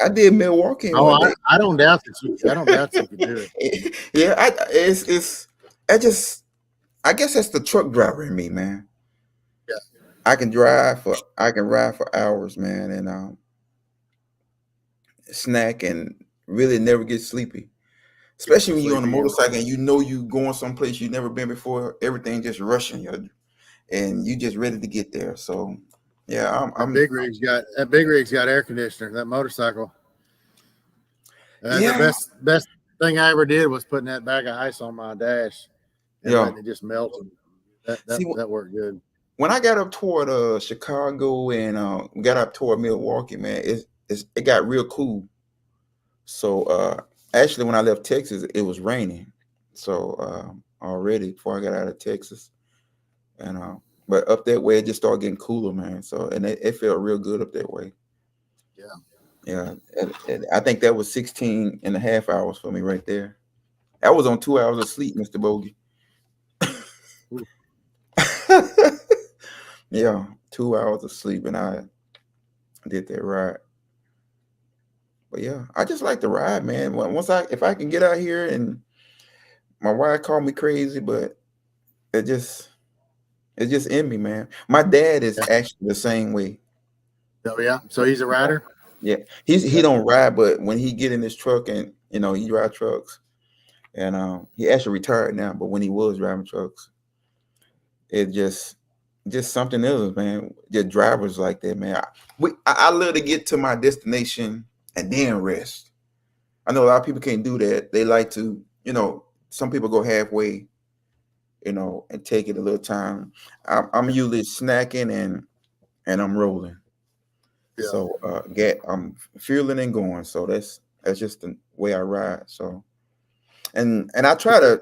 I did Milwaukee in one day. I don't doubt that you. I don't doubt you can do it. Yeah, I guess that's the truck driver in me, man. Yeah. I can ride for hours, man, and snack and really never get sleepy. Especially when you're on a motorcycle and you know you going someplace you've never been before. Everything just rushing you, and you just ready to get there. So yeah, that big rig's got air conditioner. That motorcycle. Yeah. The best thing I ever did was putting that bag of ice on my dash and letting it just melt. That worked good. When I got up toward Chicago and got up toward Milwaukee, man, it got real cool. So actually, when I left Texas, it was raining. So already before I got out of Texas, and but up that way, it just started getting cooler, man. So and it felt real good up that way. Yeah. And I think that was 16 and a half hours for me right there. That was on 2 hours of sleep, Mr. Bogey. Yeah, 2 hours of sleep, and I did that ride. But yeah, I just like to ride, man. If I can get out here, and my wife called me crazy, but it's just in me, man. My dad is actually the same way. Oh yeah, so he's a rider. Yeah, he don't ride, but when he get in his truck and he drive trucks, and he actually retired now, but when he was driving trucks, it just something else, man. Just drivers like that, man. I love to get to my destination and then rest. I know a lot of people can't do that. They like to, some people go halfway, and take it a little time. I'm usually snacking and I'm rolling. Yeah. So I'm fueling and going. So that's just the way I ride. So and I try to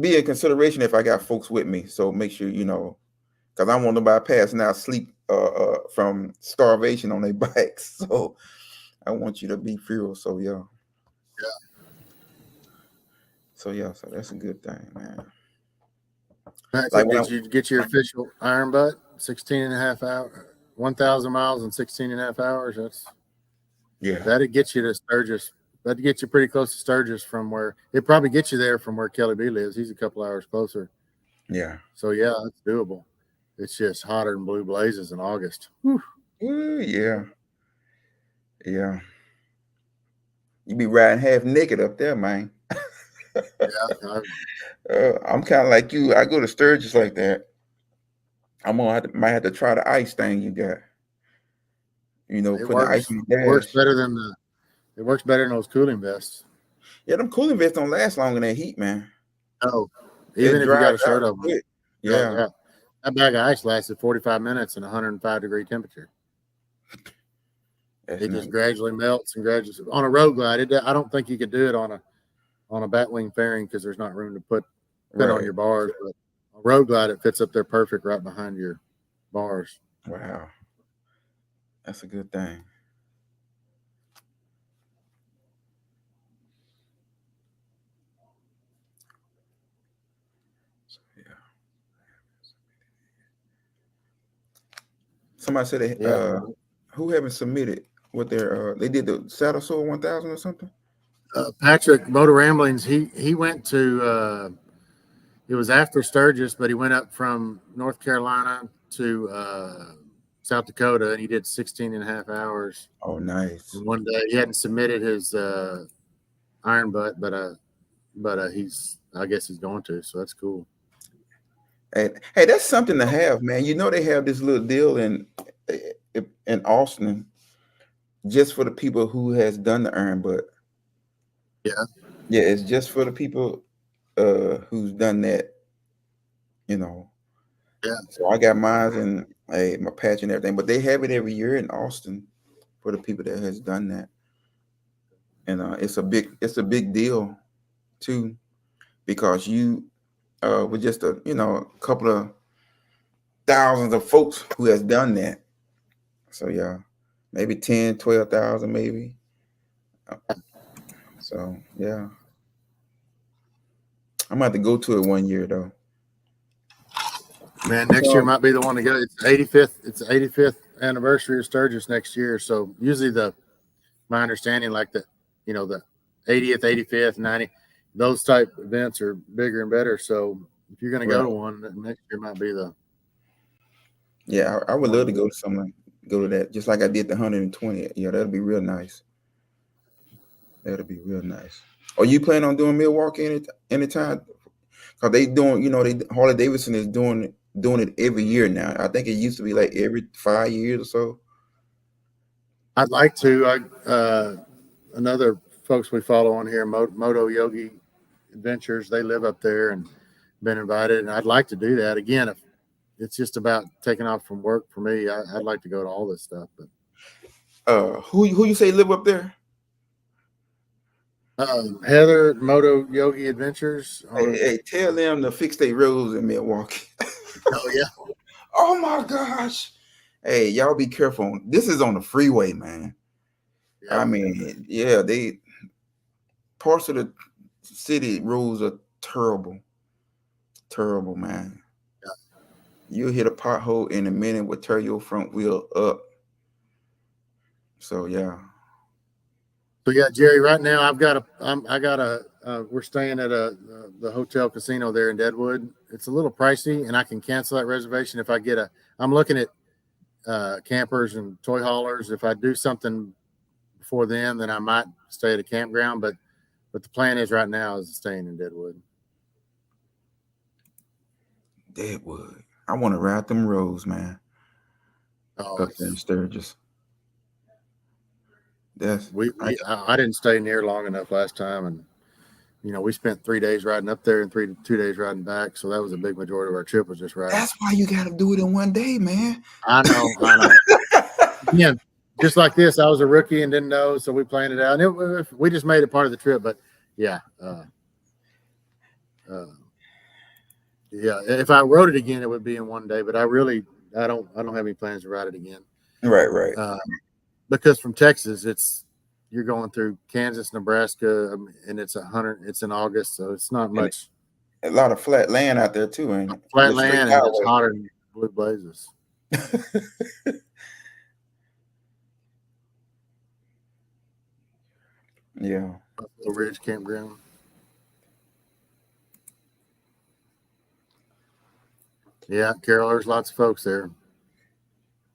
be in consideration if I got folks with me. So make sure because I want nobody passing out sleep from starvation on their bikes. So I want you to be fuel. So yeah. So that's a good thing, man. Like did you get your official iron butt? 16 and a half hours, 1,000 miles in 16 and a half hours. That'd get you to Sturgis. That'd get you pretty close to Sturgis from where it probably gets you there from where Kelly B lives. He's a couple hours closer. Yeah. So yeah, it's doable. It's just hotter than blue blazes in August. Whew. Ooh, yeah. Yeah. You be riding half naked up there, man. Yeah. I'm kind of like you. I go to Sturgis like that. Might have to try the ice thing you got. Putting the ice in the dash. It works better than those cooling vests. Yeah, them cooling vests don't last long in that heat, man. No, even if you got a shirt over. Yeah. That bag of ice lasted 45 minutes in 105-degree temperature. It just gradually melts and gradually on a road glide. I don't think you could do it on a batwing fairing because there's not room to put on your bars. But a road glide, it fits up there perfect right behind your bars. Wow, that's a good thing. Somebody said they, Yeah. who haven't submitted what their they did the Saddle Soul 1000 or something. Patrick Motor Ramblings, he went to it was after Sturgis, but he went up from North Carolina to South Dakota, and he did 16 and a half hours Oh, nice. in one day. He hadn't submitted his iron butt, but I guess he's going to, so that's cool. Hey, that's something to have, man. You know they have this little deal in Austin just for the people who has done the iron butt. Yeah, it's just for the people who's done that, you know. Yeah. So I got mine and my patch and everything, but they have it every year in Austin for the people that has done that. And it's a big deal too, because you with just a couple of thousands of folks who has done that. So yeah, maybe 10, 12,000 maybe. So yeah, I'm about to go to it one year though. Man, next year might be the one to go. It's 85th. It's the 85th anniversary of Sturgis next year. So usually my understanding, like the 80th, 85th, 90, those type events are bigger and better. So if you're going to go to one, next year might be the. Yeah, I would love to go to something, go to that, just like I did the 120. Yeah, that'd be real nice. That'd be real nice. Are you planning on doing Milwaukee anytime? Because they doing, Harley Davidson is doing it every year now. I think it used to be like every 5 years or so. I'd like to. Another folks we follow on here, Moto Yogi Adventures, they live up there and been invited, and I'd like to do that again. If it's just about taking off from work for me, I'd like to go to all this stuff. But who you say live up there? Heather, Moto Yogi Adventures. Hey, tell them to fix their roads in Milwaukee. Oh yeah. Oh my gosh. Hey, y'all be careful. This is on the freeway, man. Yeah. I mean, yeah, parts of the city roads are terrible. Terrible, man. Yeah. You'll hit a pothole in a minute, will tear your front wheel up. So yeah. So yeah, Jerry, right now we're staying at the hotel casino there in Deadwood. It's a little pricey, and I can cancel that reservation if I I'm looking at campers and toy haulers. If I do something before then I might stay at a campground, but the plan is right now is staying in Deadwood. Deadwood. I want to ride them roads, man. Oh, up there in Sturgis. I didn't stay near long enough last time, and we spent 3 days riding up there and 2 days riding back, so that was a big majority of our trip was just riding. That's why you got to do it in one day, man. I know. Yeah, just like this, I was a rookie and didn't know, so we planned it out, and we just made it part of the trip. But yeah, yeah, if I rode it again, it would be in one day. But I don't have any plans to ride it again. Right. Because from Texas, you're going through Kansas, Nebraska, and it's in August, so it's not much. A lot of flat land out there too, ain't it? Flat land, and it's hotter than blue blazes. Yeah. Buffalo Ridge Campground. Yeah, Carol, there's lots of folks there.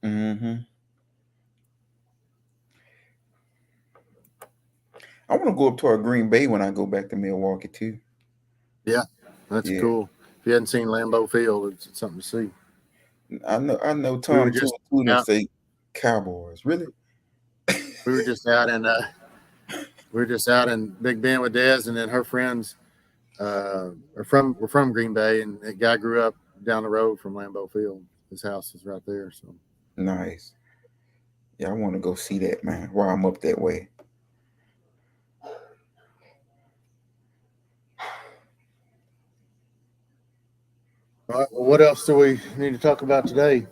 Mm-hmm. I want to go up to our Green Bay when I go back to Milwaukee too. Yeah, that's cool. If you hadn't seen Lambeau Field, it's something to see. I know Tom Tootin say Cowboys. Really? We were just out in Big Bend with Des, and then her friends were from Green Bay, and that guy grew up down the road from Lambeau Field. His house is right there. So nice. Yeah, I want to go see that, man, while I'm up that way. All right, well, what else do we need to talk about today?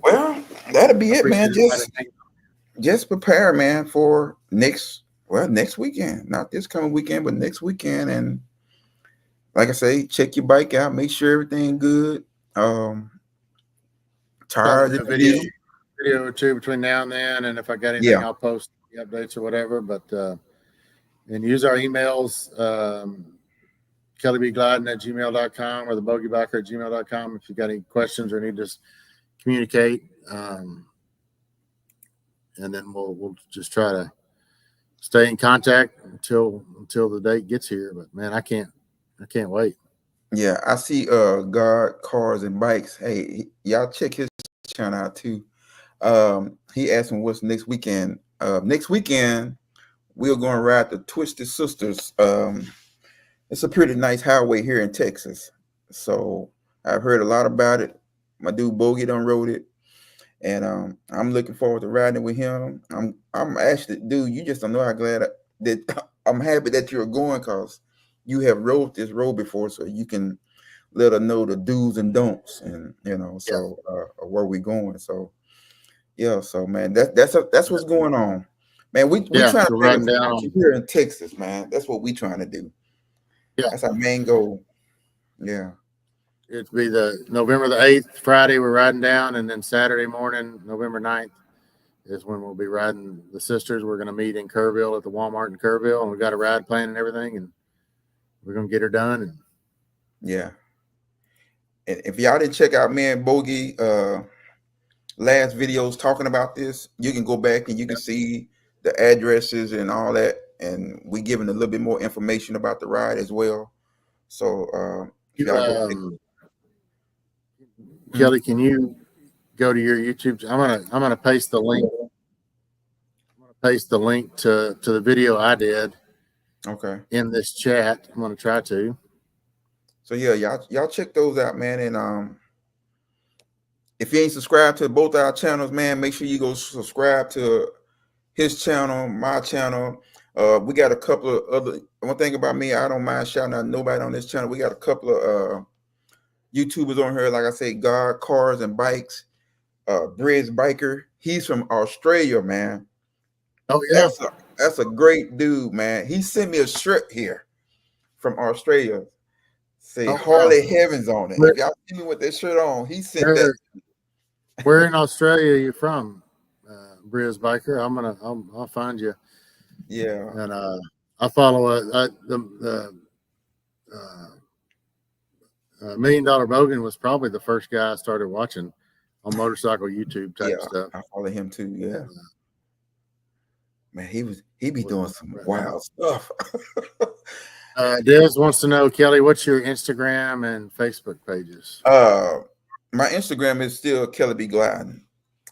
Well, that'll be it, man. Just prepare, man, for next weekend. Not this coming weekend, but next weekend. And like I say, check your bike out. Make sure everything good. Tires, video or two between now and then, and if I got anything, Yeah. I'll post the updates or whatever. But and use our emails, kellybglyden@gmail.com or the bogeybiker@gmail.com if you got any questions or need to communicate. And then we'll just try to stay in contact until the date gets here. But man, I can't wait. Yeah, I see God Cars and Bikes. Hey, y'all check his channel out too. He asked me what's next weekend. Next weekend we're going to ride the Twisted Sisters. It's a pretty nice highway here in Texas. So I've heard a lot about it. My dude Bogey done rode it. And I'm looking forward to riding with him. I'm actually, dude, you just don't know how glad that I'm happy that you're going, because you have rode this road before, so you can let her know the do's and don'ts, and so where we going. So yeah, so man, that's what's going on, man. We trying to make a fortune here in Texas, man. That's what we trying to do. Yeah, that's our main goal. Yeah. It'd be the November the 8th, Friday, we're riding down, and then Saturday morning, November 9th, is when we'll be riding the sisters. We're going to meet in Kerrville at the Walmart in Kerrville, and we got a ride plan and everything, and we're going to get her done. And yeah. And if y'all didn't check out me and Bogey last videos talking about this, you can go back and you can see the addresses and all that, and we giving a little bit more information about the ride as well. So Kelly, can you go to your YouTube? I'm gonna paste the link. I'm gonna paste the link to the video I did. Okay. In this chat, I'm gonna try to. So yeah, y'all check those out, man. And if you ain't subscribed to both our channels, man, make sure you go subscribe to his channel, my channel. We got a couple of other. One thing about me, I don't mind shouting out nobody on this channel. We got a couple of YouTubers on here, like I say, God Cars and Bikes, Bridge Biker. He's from Australia, man. Oh yeah, that's a great dude, man. He sent me a shirt here from Australia. Say Harley Heavens on it. If y'all see me with that shirt on, he sent that. Where in Australia are you from, Bridge Biker? I'll find you. Yeah. And I follow the $1 Million Bogan was probably the first guy I started watching on motorcycle YouTube type stuff. I follow him too. Yeah. Man, he be doing some wild stuff. Des wants to know, Kelly, what's your Instagram and Facebook pages? My Instagram is still Kelly B. Glyden.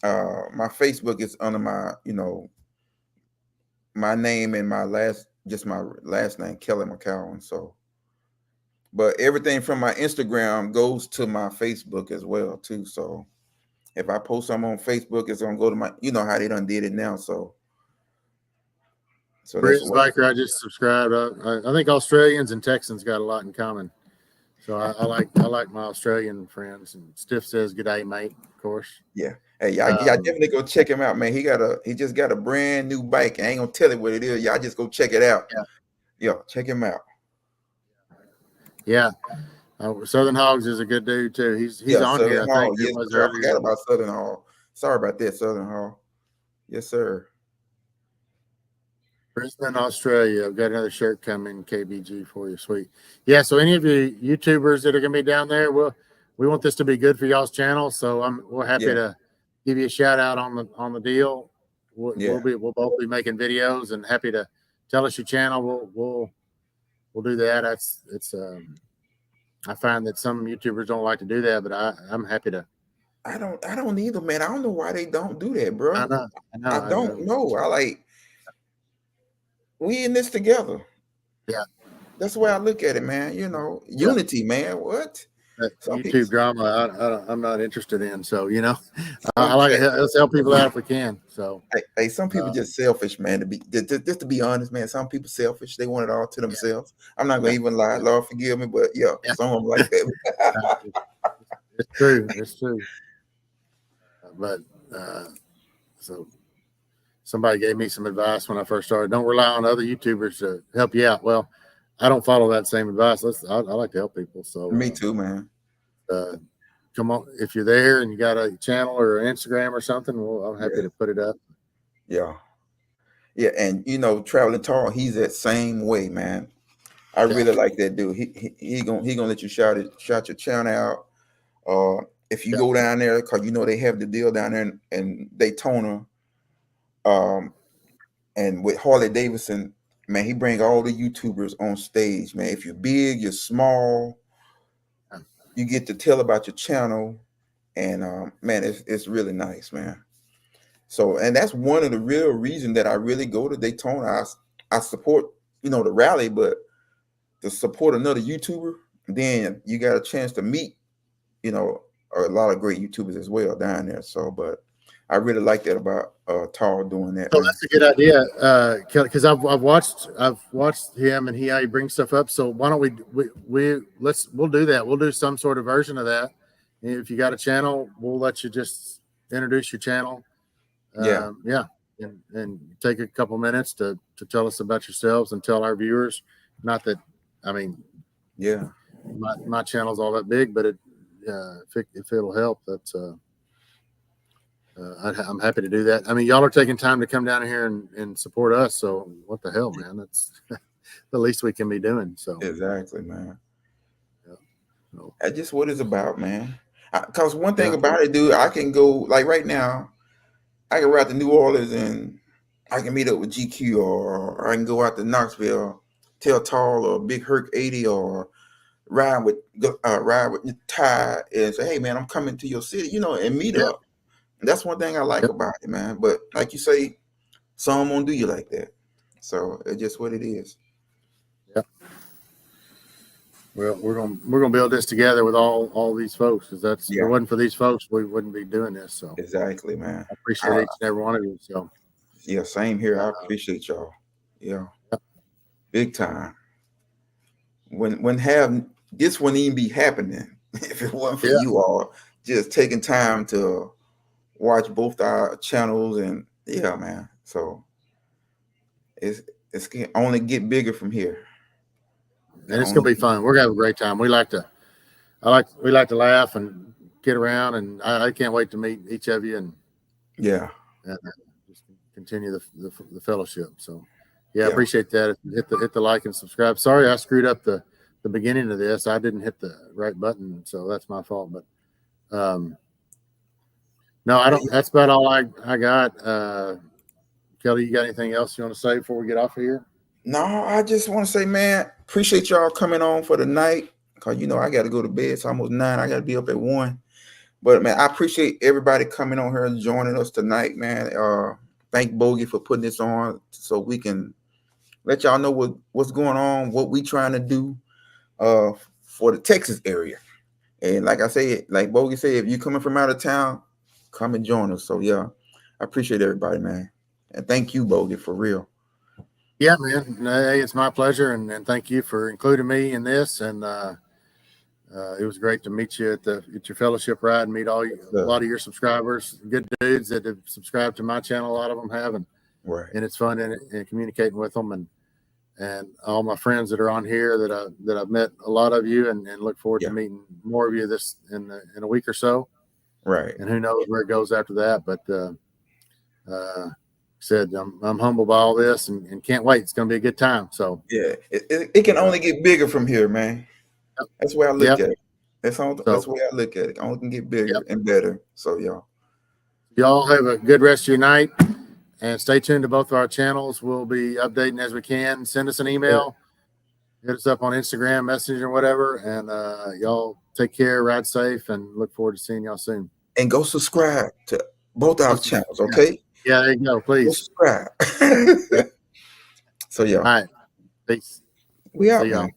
My Facebook is under my, my name and my last name, Kelly McCowan. So, but everything from my Instagram goes to my Facebook as well too. So if I post something on Facebook, it's gonna go to my, how they done did it now. So Bridge Biker, I just subscribed. I think Australians and Texans got a lot in common. So I like my Australian friends. And Stiff says, "Good day, mate." Of course. Yeah. Hey, y'all definitely go check him out, man. He just got a brand new bike. I ain't gonna tell you what it is. Y'all just go check it out. Yeah, check him out. Yeah. Southern Hogs is a good dude too. He's on here. I think. Yes, I forgot about Southern Hog. Sorry about that, Southern Hog. Yes, sir. Brisbane, Australia. I've got another shirt coming, KBG, for you. Sweet. Yeah. So any of you YouTubers that are going to be down there, we want this to be good for y'all's channel. So we're happy to give you a shout out on the deal. We'll both be making videos, and happy to tell us your channel. We'll do that. I find that some YouTubers don't like to do that, but I'm happy to. I don't either, man. I don't know why they don't do that, bro. I don't know. We in this together. Yeah. That's the way I look at it, man. Unity, man. What? YouTube drama, I'm not interested in. So, I like it. Let's help people out if we can. So, hey, some people just selfish, man. To be honest, man, some people selfish. They want it all to themselves. I'm not gonna even lie. Lord forgive me, but some of them like that. It's true. It's true. But so somebody gave me some advice when I first started. Don't rely on other YouTubers to help you out. Well, I don't follow that same advice. I like to help people. So me too, man. come on, if you're there and you got a channel or an Instagram or something, well, I'm happy to put it up. Yeah. Yeah. And Traveling Tall, he's that same way, man. I really like that dude. He gonna let you shout your channel out. If you go down there, because they have the deal down there in Daytona, and with Harley Davidson, man, he bring all the YouTubers on stage, man. If you're big, you're small, you get to tell about your channel, and man, it's really nice, man. So, and that's one of the real reasons that I really go to Daytona. I support the rally, but to support another YouTuber, then you got a chance to meet a lot of great YouTubers as well down there. So, but I really like that about Tall doing that. So that's a good idea, because I've watched him and he brings stuff up. So why don't we'll do that. We'll do some sort of version of that. And if you got a channel, we'll let you just introduce your channel. And take a couple minutes to tell us about yourselves and tell our viewers. Not that, I mean, my channel's all that big, but if it'll help, that's I'm happy to do that. I mean, y'all are taking time to come down here and support us. So what the hell, man? That's the least we can be doing. So exactly, man. So, that's just what it's about, man. Because one thing about it, dude, I can go like right now. I can ride to New Orleans and I can meet up with GQ, or I can go out to Knoxville, tell Tall or Big Herc 80, or ride with Ty and say, hey man, I'm coming to your city, and meet up. And that's one thing I like about it, man. But like you say, some won't do you like that. So it's just what it is. Yeah. Well, we're gonna build this together with all these folks, because if it wasn't for these folks, we wouldn't be doing this. So exactly, man. I appreciate each and every one of you. So yeah, same here. I appreciate y'all. Yeah, big time. When this wouldn't even be happening if it wasn't for you all just taking time to watch both our channels, and man. So it's gonna only get bigger from here. And it's gonna be fun. We're gonna have a great time. We like to laugh and get around, and I can't wait to meet each of you and just continue the fellowship. So I appreciate that. Hit the like and subscribe. Sorry I screwed up the beginning of this. I didn't hit the right button, so that's my fault. But no, I don't. That's about all I got. Kelly, you got anything else you want to say before we get off of here? No, I just want to say, man, appreciate y'all coming on for the night. Cause I got to go to bed. It's almost 9. I got to be up at 1. But man, I appreciate everybody coming on here and joining us tonight, man. Thank Bogey for putting this on so we can let y'all know what's going on, what we trying to do for the Texas area. And like I say, like Bogey said, if you coming from out of town, come and join us. So I appreciate everybody, man. And thank you, Bogey, for real. Yeah, man. Hey, it's my pleasure, and thank you for including me in this. And it was great to meet you at your fellowship ride and meet a lot of your subscribers, good dudes that have subscribed to my channel. A lot of them have, and it's fun and communicating with them, and all my friends that are on here that I've met a lot of you, and look forward to meeting more of you in a week or so. Right. And who knows where it goes after that, but said I'm humbled by all this and can't wait. It's going to be a good time. So it can only get bigger from here, man. That's the way I look at it. That's the way I look at it. It only can get bigger and better. So y'all have a good rest of your night, and stay tuned to both of our channels. We'll be updating as we can. Send us an email, hit us up on Instagram, Messenger, whatever, and y'all take care, ride safe, and look forward to seeing y'all soon. And go subscribe to both our channels, okay? Yeah, there you go. Please go subscribe. So all right, peace. We out, man.